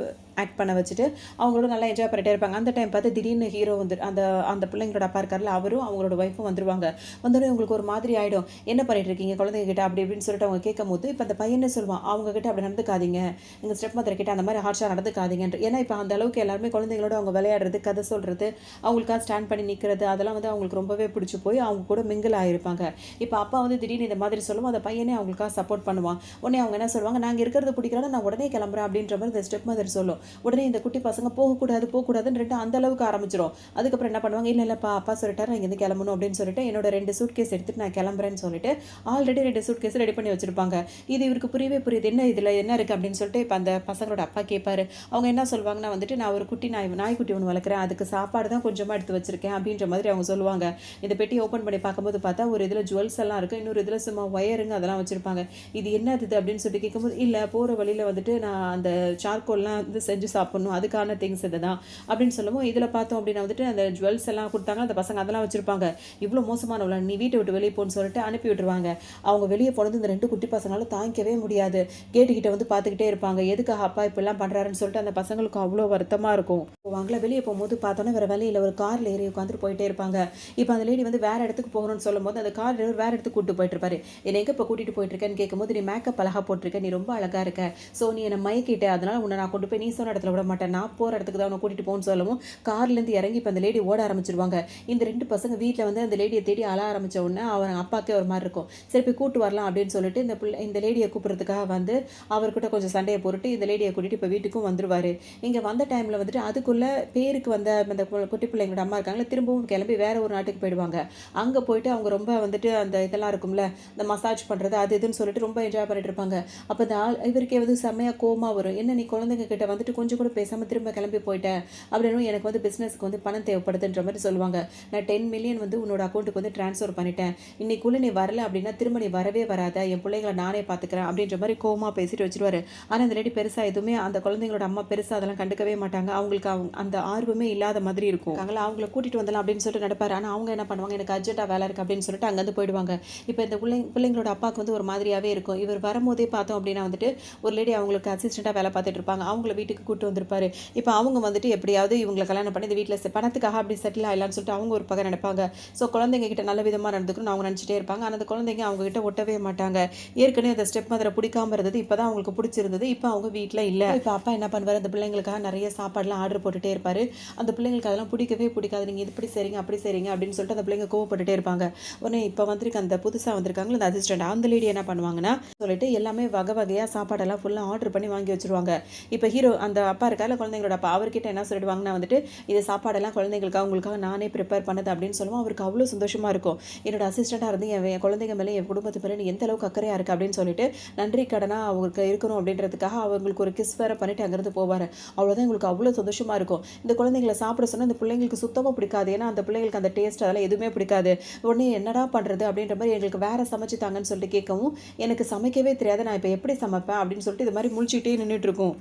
ஆக்ட் பண்ண வச்சுட்டு அவங்களோட நல்லா என்ஜாய் பண்ணிட்டே இருப்பாங்க. அந்த டைம் பார்த்து திடீர்னு ஹீரோ வந்து அந்த அந்த பிள்ளைங்களோட அப்பா இருக்கார்ல, அவரும் அவங்களோட ஒய்ஃபும் வந்துருவாங்க. வந்தோடனே உங்களுக்கு ஒரு மாதிரி ஆகிடும், என்ன பண்ணிட்டு இருக்கீங்க குழந்தைங்க கிட்ட அப்படி இப்படின்னு சொல்லிட்டு அவங்க கேட்கும் போது இப்போ அந்த பையனை சொல்லுவான், அவங்க கிட்ட அப்படி நடந்துக்காதீங்க, எங்கள் ஸ்டெப் மதர் கிட்ட அந்த மாதிரி ஹார்ஷாக நடந்துக்காதீங்கன்ற. ஏன்னா இப்போ அந்த அளவுக்கு எல்லாருமே குழந்தைங்களோட அவங்க விளையாடுறது, கதை சொல்கிறது, அவங்களுக்காக ஸ்டாண்ட் பண்ணி நிற்கிறது, அதெல்லாம் வந்து அவங்களுக்கு ரொம்பவே பிடிச்சி போய் அவங்க கூட மிங்கிள் ஆகிருப்பாங்க. இப்போ அப்பா வந்து திடீர்னு இந்த மாதிரி சொல்லுவோம், அந்த பையனே அவங்களுக்காக சப்போர்ட் பண்ணுவான். உடனே அவங்க என்ன சொல்லுவாங்க, நாங்கள் இருக்கிறது பிடிக்கிறத நான் உடனே கிளம்புறேன் அப்படின்ற மாதிரி இந்த ஸ்டெப் மதர் சொல்லும். உடனே இந்த குட்டி பசங்க போகக்கூடாதுன்னு அந்த அளவுக்கு ஆரம்பிச்சிடும். அதுக்கப்புறம் என்ன பண்ணுவாங்க, இல்லைப்பா அப்பா சொல்லிட்டாரு நான் இங்கேருந்து கிளம்பணும் அப்படின்னு சொல்லிட்டு என்னோட 2 சூட்கேஸ் எடுத்துட்டு நான் கிளம்புறேன்னு சொல்லிட்டு ஆல்ரெடி 2 சூட்கேஸ் ரெடி பண்ணி வச்சிருப்பாங்க. இது இவருக்கு புரியுது, என்ன இதில் என்ன இருக்குது அப்படின்னு சொல்லிட்டு இப்போ அந்த பசங்களோட அப்பா கேட்பாரு. அவங்க என்ன சொல்லுவாங்கன்னா வந்துட்டு, நான் ஒரு குட்டி நாய்க்குட்டி ஒன்று வளர்க்குறேன், அதுக்கு சாப்பாடு தான் கொஞ்சமாக எடுத்து வச்சிருக்கேன் அப்படின்ற மாதிரி அவங்க சொல்லுவாங்க. இந்த பெட்டி ஓப்பன் பண்ணி பார்க்கும்போது பார்த்தா ஒரு இதில் ஜுவல்ஸ் எல்லாம் இருக்குது, இன்னொரு இதில் சும்மா ஒயருங்க அதெல்லாம் வச்சுருப்பாங்க. இது என்னது அப்படின்னு சொல்லிட்டு கேட்கும்போது, இல்லை போகிற வழியில் வந்துட்டு நான் அந்த சார்கோல்லாம் வந்து செஞ்சு சாப்பிட்ணும், அதுக்கான திங்ஸ் இது தான் அப்படின்னு சொல்லவும், இதில் பார்த்தோம் அப்படின்னா வந்துட்டு அந்த ஜுவல்ஸ் எல்லாம் கொடுத்தாங்க, அந்த பசங்க அதெல்லாம் வச்சுருப்பாங்க. இவ்வளோ மோசமானவள நீ வீட்டை விட்டு வெளியே போன்னு சொல்லிட்டு அனுப்பி விட்டுருவாங்க. அவங்க வெளியே போனது இந்த 2 குட்டி பசங்களால் தாங்கிக்கவே முடியாது. கேட்டுக்கிட்ட வந்து பார்த்துக்கிட்டே இருப்பாங்க, எதுக்காக அப்பா இப்படிலாம் பண்ணுறாருன்னு சொல்லிட்டு அந்த பசங்களுக்கு அவ்வளோ வருத்தமாக இருக்கும். அவங்கள வெளியே போகும்போது பார்த்தோன்னா வேறு வழியில் ஒரு காரில் ஏறி உட்காந்துட்டு போயிட்டே இருப்பாங்க. இப்போ அந்த லேடி வந்து வேறு இடத்துக்கு போகணும்னு சொல்லும் போது அந்த கார் டிரைவர் வேறு இடத்துக்கு கூப்பிட்டு போயிட்டு இருப்பாரு. என்னை எங்கே இப்போ கூட்டிகிட்டு போயிட்டு இருக்கேன்னு கேட்கும்போது, நீ மேக்கப் அழகாக போட்டிருக்க, நீ ரொம்ப அழகாக இருக்க, ஸோ நீ என்னை மயக்கிட்ட, அதனால உன்னை நான் கொண்டு போய் நீ சொன்ன இடத்துல விட மாட்டேன், நான் போகிற இடத்துக்கு தான் உன்னை கூட்டிகிட்டு போகணும்னு சொல்லவும் கார்லேருந்து இறங்கி இப்போ அந்த லேடி ஓட ஆரம்பிச்சிருவாங்க. இந்த 2 பசங்க வீட்டில் வந்து அந்த லேடியை தேடி அழ ஆரம்பித்த உடனே அவங்க அப்பாக்கே ஒரு மாதிரி இருக்கும். சரி போய் கூட்டு வரலாம் அப்படின்னு சொல்லிட்டு இந்த லேடியை கூப்பிட்றதுக்காக வந்து அவர்கிட்ட கொஞ்சம் சண்டையை போட்டுட்டு இந்த லேடியை கூட்டிகிட்டு இப்போ வீட்டுக்கும் வந்துருவார். இங்கே வந்த டைமில் வந்துட்டு அதுக்குள்ளே பேருக்கு வந்த அந்த குட்டி பிள்ளைங்களோட அம்மா இருக்காங்களே, திரும்பவும் கிளம்பி வேறு ஒரு நாட்டுக்கு போயிடுவாங்க. அங்கே போயிட்டு அவங்க ரொம்ப வந்துட்டு அந்த இதெல்லாம் இருக்கும்ல, இந்த மசாஜ் பண்ணுறது அது இதுன்னு சொல்லிட்டு ரொம்ப என்ஜாய் பண்ணிட்டு இருப்பாங்க. அப்போ இந்த இவருக்கே வந்து செம்மையாக கோமா வரும். என்ன நீ குழந்தைங்க கிட்ட வந்துட்டு கொஞ்சம் கூட பேசாமல் திரும்ப கிளம்பி போயிட்டேன் அப்படின்னு, எனக்கு வந்து பிஸ்னஸ்க்கு வந்து பணம் தேவைப்படுதுன்ற மாதிரி சொல்லுவாங்க. நான் 10 மில்லியன் வந்து உன்னோட அக்கௌண்ட்டுக்கு வந்து ட்ரான்ஸ்ஃபர் பண்ணிட்டேன், இன்னைக்குள்ளே நீ வரல அப்படின்னா திரும்ப நீ வரவே வராத, என் பிள்ளைங்களை நானே பார்த்துக்கிறேன் அப்படின்ற மாதிரி கோமா பேசிட்டு வச்சிருவாரு. ஆனால் அந்த லேடி பெருசாக எதுவுமே அந்த குழந்தைங்களோட அம்மா பெருசாக அதெல்லாம் கண்டுக்கவே மாட்டாங்க. அவங்களுக்கு அந்த ஆர்வமே இல்லாத மாதிரி இருக்கும். அவங்கள கூட்டிகிட்டு வந்தலாம் அப்படின்னு சொல்லிட்டு நடப்பாரு. ஆனால் அவங்க என்ன பண்ணுவாங்க, எனக்கு அர்ஜென்ட்டாக வேலை இருக்குது அப்படின்னு சொல்லிட்டு அங்கேருந்து போயிடுவாங்க. இப்போ இந்த பிள்ளைங்களோட அப்பாவுக்கு வந்து ஒரு மாதிரியாகவே இருக்கும். இவர் வரும்போதே பார்த்தோம் அப்படின்னா வந்துட்டு ஒரு லேடி அவங்களுக்கு அசிஸ்டண்ட்டாக வேலை பார்த்துட்டு இருப்பாங்க, அவங்கள வீட்டுக்கு கூப்பிட்டு வந்திருப்பாரு. இப்போ அவங்க வந்துட்டு எப்படியாவது இவங்களை கல்யாணம் பண்ணி இந்த வீட்டில் பணத்துக்காக அப்படி செட்டில் ஆகலான்னு சொல்லிட்டு அவங்க ஒரு பக்கம் நினைப்பாங்க. ஸோ குழந்தைங்க கிட்ட நல்ல விதமாக நடந்துக்கணும்னு அவங்க நினச்சிட்டே இருப்பாங்க. ஆனால் அந்த குழந்தைங்க அவங்க கிட்ட ஒட்டவே மாட்டாங்க. ஏற்கனவே அந்த ஸ்டெப் மதரை பிடிக்காம இருந்தது, இப்போ தான் அவங்களுக்கு பிடிச்சிருந்தது. இப்போ அவங்க வீட்டில் இல்லை. இப்போ அப்பா என்ன பண்ணுவார், அந்த பிள்ளைங்களுக்காக நிறைய சாப்பாடுலாம் ஆர்டர் போட்டுகிட்டே இருப்பார். அந்த பிள்ளைங்களுக்கு அதெல்லாம் பிடிக்கவே பிடிக்காது. நீங்கள் இப்படி செய்றீங்க அப்படி செய்றீங்க அப்படின்னு சொல்லிட்டு அந்த பிள்ளைங்க கோவப்பட்டுட்டே இருப்பாங்க. உடனே இப்போ வந்திருக்கு அந்த புதுசாக வந்திருக்காங்களா அந்த அசிஸ்டன்ட், அந்த லேடி என்ன பண்ணுவாங்கன்னா சொல்லிட்டு எல்லாமே வகை வகையாக சாப்பாடெல்லாம் ஃபுல்லாக ஆர்டர் பண்ணி வாங்கி வச்சுருவாங்க. இப்போ ஹீரோ அந்த அப்பா இருக்கால குழந்தைங்களோட அப்பா, அவர்கிட்ட என்ன சொல்லிடுவாங்கன்னா வந்துட்டு, இது சாப்பாடெல்லாம் குழந்தைங்களுக்காக உங்களுக்காக நானே ப்ரிப்பேர் பண்ணது அப்படின்னு சொல்லுவோம். அவருக்கு அவ்வளோ சந்தோஷமாக இருக்கும். என்னோட அசிஸ்டண்ட்டாக இருந்து என் குழந்தைங்க மேலே என் குடும்பத்து மேலே நீ எந்த அளவுக்கு அக்கறையாக இருக்குது அப்படின்னு சொல்லிட்டு நன்றி கடனாக அவங்களுக்கு இருக்கணும் அப்படின்றதுக்காக அவங்களுக்கு ஒரு கிஸ் வேறு பண்ணிவிட்டு அங்கேருந்து போவார். அவ்வளோதான் எங்களுக்கு அவ்வளோ சந்தோஷமாக இருக்கும். இந்த குழந்தைங்களை சாப்பிட சொன்னால் இந்த பிள்ளைங்களுக்கு சுத்தமாக பிடிக்காது, ஏன்னா அந்த பிள்ளைங்களுக்கு அந்த டேஸ்ட் அதெல்லாம் எதுவுமே பிடிக்காது. உடனே என்னடா பண்ணுறது அப்படின்ற மாதிரி எங்களுக்கு வேறு சமைச்சு தாங்கன்னு சொல்லிட்டு கேட்கவும், எனக்கு சமைக்கவே தெரியாது, நான் இப்போ எப்படி சமைப்பேன் அப்படின்னு சொல்லிட்டு இது மாதிரி முழிச்சிட்டே நின்றுட்டு இருக்கும்.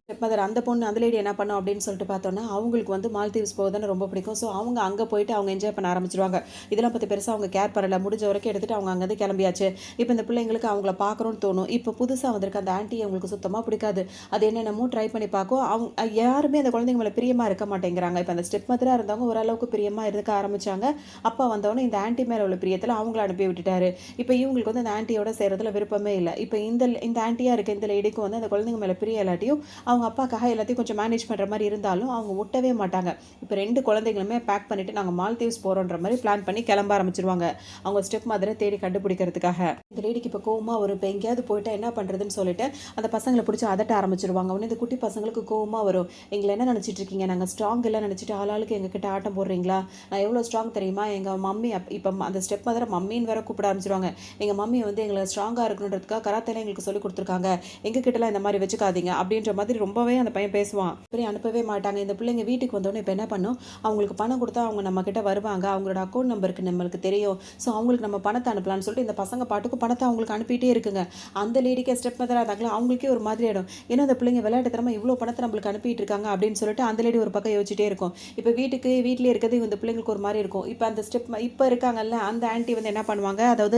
அந்த பொண்ணு பொண்ணு அந்த லேடி என்ன பண்ணும் அப்படின்னு சொல்லிட்டு பார்த்தோன்னா, அவங்களுக்கு வந்து மால்தீவ்ஸ் போகுதுன்னு ரொம்ப பிடிக்கும். ஸோ அவங்க அங்கே போயிட்டு அவங்க என்ஜாய் பண்ண ஆரம்பிச்சுருவாங்க. இதெல்லாம் பத்தி பெருசா அவங்க கேர் பண்ணல. முடிஞ்ச வரைக்கும் எடுத்துட்டு அவங்க அங்கேருந்து கிளம்பியாச்சு. இப்போ இந்த பிள்ளைங்களுக்கு அவங்கள பார்க்கணும்னு தோணும். இப்போ புதுசா வந்திருக்க அந்த ஆன்ட்டி அவங்களுக்கு சுத்தமா பிடிக்காது. அது என்னென்னமோ ட்ரை பண்ணி பார்க்கும். யாருமே அந்த குழந்தைங்க மேல பிரியமா இருக்க மாட்டேங்கிறாங்க. இப்போ அந்த ஸ்டெப் மதரா இருந்தவங்க ஓரளவுக்கு பிரியமா இருக்க ஆரம்பிச்சாங்க. அப்பா வந்தோனே இந்த ஆன்ட்டி மேல உள்ள பிரியத்துல அவங்கள அனுப்பி விட்டுட்டாரு. இப்போ இவங்களுக்கு வந்து அந்த ஆன்ட்டியோட சேர்றதுல விருப்பமே இல்ல. இப்போ இந்த ஆன்ட்டியா இருக்க இந்த லேடிக்கும் வந்து அந்த குழந்தைங்க மேல பிரியம் இல்லாட்டியும் அவங்க அப்பாக்காக எல்லாத்தையும் கொஞ்சம் மேனேஜ் பண்ற மாதிரி இருந்தாலும் அவங்க ஒட்டவே மாட்டாங்க. இப்போ 2 குழந்தைகளுமே பேக் பண்ணிட்டு நாங்க மால்தீவ்ஸ் போறோன்ற மாதிரி பிளான் பண்ணி கிளம்ப ஆரம்பிச்சிருவாங்க. அவங்க ஸ்டெப் மதரை தேடி கண்டுபிடிக்கிறதுக்காக. இந்த லேடிக்கு இப்போ கோவமா வரும். இப்போ எங்கேயாவது போயிட்டா என்ன பண்றதுன்னு சொல்லிட்டு அந்த பசங்களை பிடிச்சி அதட்ட ஆரம்பிச்சிருவாங்க. உடனே இந்த குட்டி பசங்களுக்கு கோவமா வரும். எங்களை என்ன நினைச்சிட்டு இருக்கீங்க? நாங்க ஸ்ட்ராங் எல்லாம் நினைச்சிட்டு ஆளாளுக்கு எங்க கிட்ட ஆட்டம் போடுறீங்களா? நான் எவ்வளவு ஸ்ட்ராங் தெரியுமா? எங்க மம்மி இப்போ அந்த ஸ்டெப் மதரை மம்மின்னு வேற கூப்பிட ஆரம்பிச்சிருவாங்க. எங்க மம்மி வந்து எங்களை ஸ்ட்ராங்கா இருக்கணுன்றதுக்காக கராத்தேல எங்களுக்கு சொல்லி கொடுத்துருக்காங்க. எங்க கிட்டலாம் இந்த மாதிரி வச்சுக்காதீங்க அப்படின்ற மாதிரி ரொம்பவே அந்த பையன் பேசுவான். அப்புறம் அனுப்பவே மாட்டாங்க. இந்த பிள்ளைங்க வீட்டுக்கு வந்தோடனே இப்போ என்ன பண்ணும், அவங்களுக்கு பணம் கொடுத்தா அவங்க நம்ம கிட்ட வருவாங்க. அவங்களோட அக்கௌண்ட் நம்பருக்கு நம்மளுக்கு தெரியும். ஸோ அவங்களுக்கு நம்ம பணத்தை அனுப்பலாம்னு சொல்லிட்டு இந்த பசங்க பாட்டுக்கு பணத்தை அவங்களுக்கு அனுப்பிட்டே இருக்குங்க. அந்த லேடிக்கே ஸ்டெப் மதரா இருந்தாங்களா அவங்களுக்கே ஒரு மாதிரி ஆயிடும். ஏன்னா அந்த பிள்ளைங்க விளையாட்டுத்தனமா இவ்வளோ பணத்தை நம்மளுக்கு அனுப்பிட்டு இருக்காங்க அப்படின்னு சொல்லிட்டு அந்த லேடி ஒரு பக்கம் யோசிச்சுட்டே இருக்கும். இப்போ வீட்லயே இருக்கிறது இந்த பிள்ளைங்களுக்கு ஒரு மாதிரி இருக்கும். இப்போ அந்த இப்போ இருக்காங்கல்ல அந்த ஆன்ட்டி வந்து என்ன பண்ணுவாங்க, அதாவது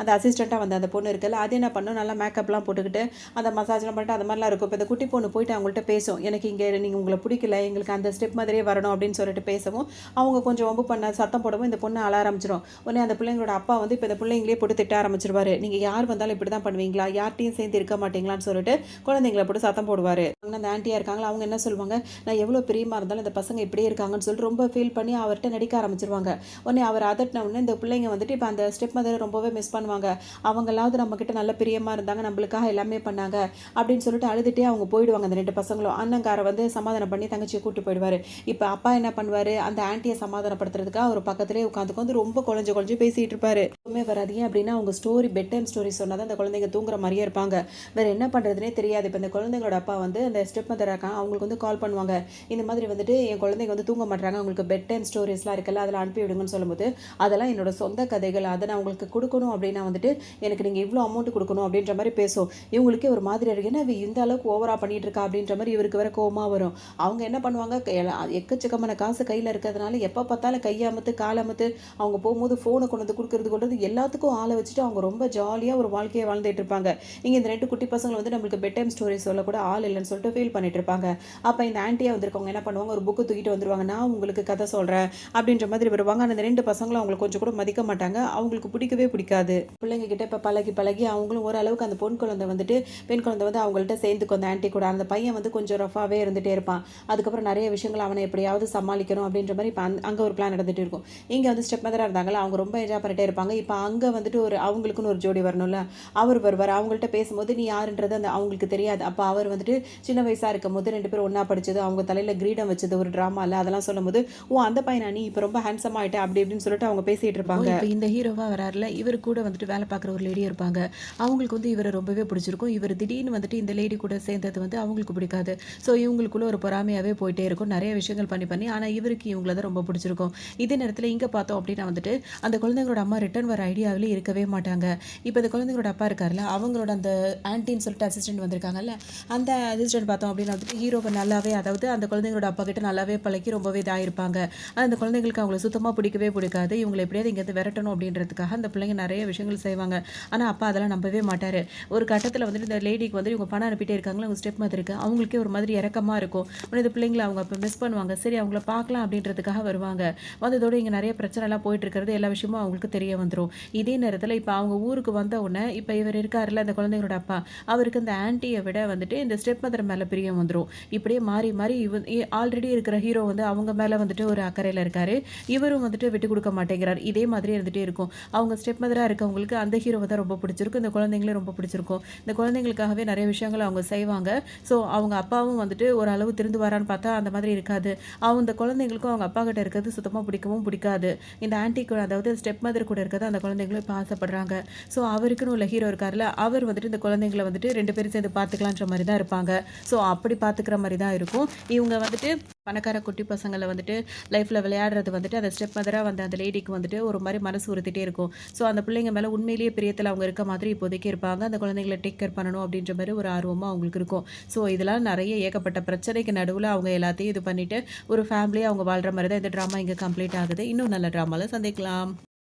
அந்த அசிஸ்டண்ட்டாக வந்து அந்த பொண்ணு இருக்குல்ல அது என்ன பண்ணும், நல்லா மேக்கப்லாம் போட்டுக்கிட்டு அந்த மசாஜ்லாம் பண்ணிட்டு அந்த மாதிரிலாம் இருக்கும். இப்போ இந்த குட்டி பொண்ணு போயிட்டு அவங்கள்ட்ட பேசும், எனக்கு இங்கே நீங்கள் உங்களை பிடிக்கல, எங்களுக்கு அந்த ஸ்டெப் மாதிரியே வரணும் அப்படின்னு சொல்லிட்டு பேசவும் அவங்க கொஞ்சம் வம்பு பண்ண சத்தம் போடவும் இந்த பொண்ணு அழ ஆரம்பிச்சிடும். உடனே அந்த பிள்ளைங்களோட அப்பா வந்து இப்போ இந்த பிள்ளைங்களே போட்டு திட்ட ஆரம்பிச்சிருவாரு. நீங்கள் யார் வந்தாலும் இப்படி தான் பண்ணுவீங்களா, யார்ட்டையும் சேர்ந்து இருக்க மாட்டீங்களான்னு சொல்லிட்டு குழந்தைங்களை போட்டு சத்தம் போடுவார். அந்த ஆன்ட்டியாக இருக்காங்களா அவங்க என்ன சொல்லுவாங்க, நான் எவ்வளோ பிரியமாக இருந்தாலும் இந்த பசங்க இப்படியே இருக்காங்கன்னு சொல்லிட்டு ரொம்ப ஃபீல் பண்ணி அவர்கிட்ட நடிக்க ஆரம்பிச்சிருவாங்க. உடனே அவர் அதட்டின உடனே இந்த பிள்ளைங்க வந்துட்டு இப்போ அந்த ஸ்டெப் மதரை ரொம்பவே மிஸ் பண்ணுவாங்க. அவங்களாவது நம்மக்கிட்ட நல்ல பிரியமாக இருந்தாங்க, நம்மளுக்காக எல்லாமே பண்ணாங்க அப்படின்னு சொல்லிட்டு அழுதுகிட்டே அவங்க போயிடுவாங்க. அந்த 2 பசங்களும் அண்ணங்காரை வந்து சமாதானம் பண்ணி தங்கச்சியை கூட்டு போயிடுவார். இப்போ அப்பா என்ன பண்ணுவார், அந்த ஆன்ட்டியை சமாதானப்படுத்துறதுக்காக அவர் பக்கத்துலேயே உட்காந்து ரொம்ப குழஞ்சு பேசிகிட்டு இருப்பாரு. எப்பவுமே வராது. ஏன் அப்படின்னா அவங்க பெட் டைம் ஸ்டோரி சொன்னால் தான் அந்த குழந்தைங்க தூங்குற மாதிரியே இருப்பாங்க. வேறு என்ன பண்ணுறதுனே தெரியாது. இப்போ இந்த குழந்தைங்களோட அப்பா வந்து அந்த ஸ்டெப் மதர் இருக்காங்க அவங்களுக்கு வந்து கால் பண்ணுவாங்க. இந்த மாதிரி வந்துட்டு என் குழந்தைங்க வந்து தூங்க மாட்டாங்க, அவங்களுக்கு பெட் டைம் ஸ்டோரிஸ்லாம் இருக்குல்ல அதில் அனுப்பி விடுங்கன்னு சொல்லும்போது அதெல்லாம் என்னோட சொந்த கதைகள், அதை நான் உங்களுக்கு கொடுக்கணும் அப்படின்னா வந்துட்டு எனக்கு நீங்கள் இவ்வளோ அமௌண்ட் கொடுக்கணும் அப்படின்ற மாதிரி பேசும். இவங்களுக்கே ஒரு மாதிரி இருக்கு, ஏன்னா இந்த அளவுக்கு ஓவரா பண்ணிட்டு இருக்கா அப்படின்ற மாதிரி இவருக்கு வேற கோவமா வரும். அவங்க என்ன பண்ணுவாங்க, எக்கச்சக்கமான காசு கையில் இருக்கிறதுனால எப்போ பார்த்தாலும் கையாமத்து காலமத்து அவங்க போகும்போது ஃபோனை கொண்டு வந்து கொடுக்கறது எல்லாத்துக்கும் ஆளை வச்சுட்டு அவங்க ரொம்ப ஜாலியாக ஒரு வாழ்க்கையை வாழ்ந்துட்டு இருப்பாங்க. இங்கே இந்த 2 குட்டி பசங்க வந்து நம்மளுக்கு பெட் டைம் ஸ்டோரி சொல்ல கூட ஆள் இல்லைன்னு சொல்லிட்டு ஃபீல் பண்ணிட்டு இருப்பாங்க. அப்போ இந்த ஆன்ட்டியாக வந்திருக்கவங்க என்ன பண்ணுவாங்க, ஒரு புக்கு தூக்கிட்டு வந்துருவாங்க, நான் உங்களுக்கு கதை சொல்கிறேன் அப்படின்ற மாதிரி வருவாங்க. அந்த 2 பசங்களும் அவங்களை கொஞ்சம் கூட மதிக்க மாட்டாங்க, அவங்களுக்கு பிடிக்கவே பிடிக்காது. பிள்ளைங்க கிட்ட இப்போ பழகி அவங்களும் ஓரளவுக்கு அந்த பெண் குழந்தை வந்து அவங்கள்ட்ட சேர்ந்துக்கும் அந்த ஆன்ட்டி கூட. அந்த பையன் வந்து கொஞ்சம் ரஃபாகவே இருந்துகிட்டே இருப்பான். அதுக்கப்புறம் நிறைய விஷயங்கள் அவனை எப்படியாவது சமாளிக்கணும் அப்படின்ற மாதிரி இப்போ அங்கே ஒரு பிளான் நடந்துகிட்டு இருக்கும். இங்கே வந்து ஸ்டெப் மதராக இருந்தாங்களா அவங்க ரொம்ப என்ஜாய் பண்ணிட்டே இருப்பாங்க. இப்போ அங்கே வந்துட்டு அவங்களுக்குன்னு ஒரு ஜோடி வரணும்ல, அவர் வருவார். அவங்கள்ட்ட பேசும்போது நீ யாருன்றது அவங்களுக்கு தெரியாது. அப்போ அவர் வந்துட்டு சின்ன வயசாக இருக்கும் போது 2 பேரும் ஒன்றா படிச்சது, அவங்க தலையில் கிரீடம் வச்சது ஒரு ட்ராமாவில் அதெல்லாம் சொல்லும்போது அந்த பையனா நீ இப்போ ரொம்ப ஹேண்ட்ஸம் ஆகிட்ட அப்படி இப்படின்னு சொல்லிட்டு அவங்க பேசிகிட்டு இருப்பாங்க. இப்போ இந்த ஹீரோவாக வராருல இவர் கூட வந்துட்டு வேலை பார்க்குற ஒரு லேடி இருப்பாங்க. அவங்களுக்கு வந்து இவரை ரொம்பவே பிடிச்சிருக்கும். இவர் திடீர்னு வந்துட்டு இந்த லேடி கூட சேர்ந்தது வந்து அவங்களுக்கு பிடிக்காது. ஸோ இவங்களுக்குள்ள ஒரு பொறாமையாகவே போயிட்டே இருக்கும். நிறைய விஷயங்கள் பண்ணி ஆனால் இவருக்கு இவங்கள தான் ரொம்ப பிடிச்சிருக்கும். இதே நேரத்தில் இங்கே பார்த்தோம் அப்படின்னா வந்துட்டு அந்த குழந்தைங்களோட அம்மா ரிட்டர்ன் வர ஐடியாவிலே இருக்கவே மாட்டாங்க. இப்போ இந்த குழந்தைங்களோட அப்பா இருக்கார்ல அவங்களோட அந்த ஆன்ட்டின்னு சொல்லிட்டு அசிஸ்டன்ட் வந்திருக்காங்கல்ல, அந்த அசிஸ்டன்ட் பார்த்தோம் அப்படின்னா வந்துட்டு ஹீரோவை நல்லாவே, அதாவது அந்த குழந்தைங்களோட அப்பா கிட்ட நல்லாவே பழக்கி ரொம்பவே இதாக இருப்பாங்க. அந்த குழந்தைங்களுக்கு அவங்கள சுத்தமாக பிடிக்கவே பிடிக்காது. இவங்களை எப்படியாவது இங்கேருந்து விரட்டணும் அப்படின்றதுக்காக அந்த பிள்ளைங்க நிறைய விஷயங்கள் செய்வாங்க. ஆனால் அப்பா அதெல்லாம் நம்பவே மாட்டார். ஒரு கட்டத்தில் வந்துட்டு இந்த லேடிக்கு வந்து இவங்க பணம் அனுப்பிட்டே இருக்காங்களா, அவங்க ஸ்டெப் மாதிரி இருக்குது, அவங்களுக்கே ஒரு மாதிரி இறக்கமாக இருக்கும். இந்த பிள்ளைங்களை அவங்க அப்போ மிஸ் பண்ணுவாங்க. சரி அவங்கள பார்க்கலாம் அப்படின்றதுக்காக வருவாங்க. வந்ததோடு இங்கே நிறைய பிரச்சனைலாம் போயிட்டு இருக்கிறது எல்லா விஷயமும் அவங்களுக்கு தெரிய வந்துடும். இதே நேரத்தில் இப்போ அவங்க ஊருக்கு வந்த உடனே இப்போ இவர் இருக்காருல்ல அந்த குழந்தைங்களோட அப்பா, அவருக்கு இந்த ஆன்ட்டியை விட வந்துட்டு இந்த ஸ்டெப் மதர் மேலே பிரியம் வந்துடும். இப்படியே மாறி ஆல்ரெடி இருக்கிற ஹீரோ வந்து அவங்க மேலே வந்துட்டு ஒரு அக்கறையில் இருக்காரு, இவரும் வந்துட்டு விட்டு கொடுக்க மாட்டேங்கிறார். இதே மாதிரி இருந்துகிட்டே இருக்கும். அவங்க ஸ்டெப் மதராக இருக்கவங்களுக்கு அந்த ஹீரோவை தான் ரொம்ப பிடிச்சிருக்கும், இந்த குழந்தைங்களே ரொம்ப பிடிச்சிருக்கும். இந்த குழந்தைங்களுக்காகவே நிறைய விஷயங்கள் அவங்க செய்வாங்க. ஸோ அவங்க அப்பாவும் வந்துட்டு ஒரு அளவு திருந்து வரான்னு பார்த்தா அந்த மாதிரி இருக்காது. இந்த குழந்தைங்களுக்கும் அவங்க அப்பா கிட்ட இருக்கிறது சுத்தமாக பிடிக்கவும் பிடிக்காது. இந்த ஆன்ட்டி கூட, அதாவது ஸ்டெப் மதர் கூட இருக்கிறது அந்த குழந்தைங்களும் இப்போ ஆசைப்படுறாங்க. ஸோ அவருக்குன்னு உள்ள ஹீரோ இருக்கார்ல, அவர் வந்துட்டு இந்த குழந்தைங்கள வந்துட்டு 2 பேரும் சேர்ந்து பார்த்துக்கலான்ற மாரி தான் இருப்பாங்க. ஸோ அப்படி பார்த்துக்கிற மாரி தான் இருக்கும். இவங்க வந்துட்டு பணக்கார குட்டி பசங்கள வந்துட்டு லைஃப்ல விளையாடுறது வந்துட்டு அந்த ஸ்டெப் மதரா வந்த அந்த லேடிக்கு வந்துட்டு ஒரு மாரி மனசு உறுத்திட்டே இருக்கும். ஸோ அந்த பிள்ளைங்க மேல உண்மையிலேயே பிரியத்துல அவங்க இருக்க மாதிரி இப்போதைக்கு இருப்பாங்க. அந்த குழந்தைங்கள டேக் கேர் பண்ணணும் அப்படின்ற மாரி ஒரு ஆர்வமா அவங்களுக்கு இருக்கும். ஸோ இதெல்லாம் நெறைய ஏகப்பட்ட பிரச்சனைக்கு நடுவுல அவங்க எல்லாத்தையும் இது பண்ணிட்டு, ஒரு ஃபேமிலியா அவங்க வாழ்ற மாரி தான் இந்த ட்ராமா இங்க கம்ப்ளீட் ஆகுது. இன்னும் நல்ல ட்ராமால சந்திக்கலாம்.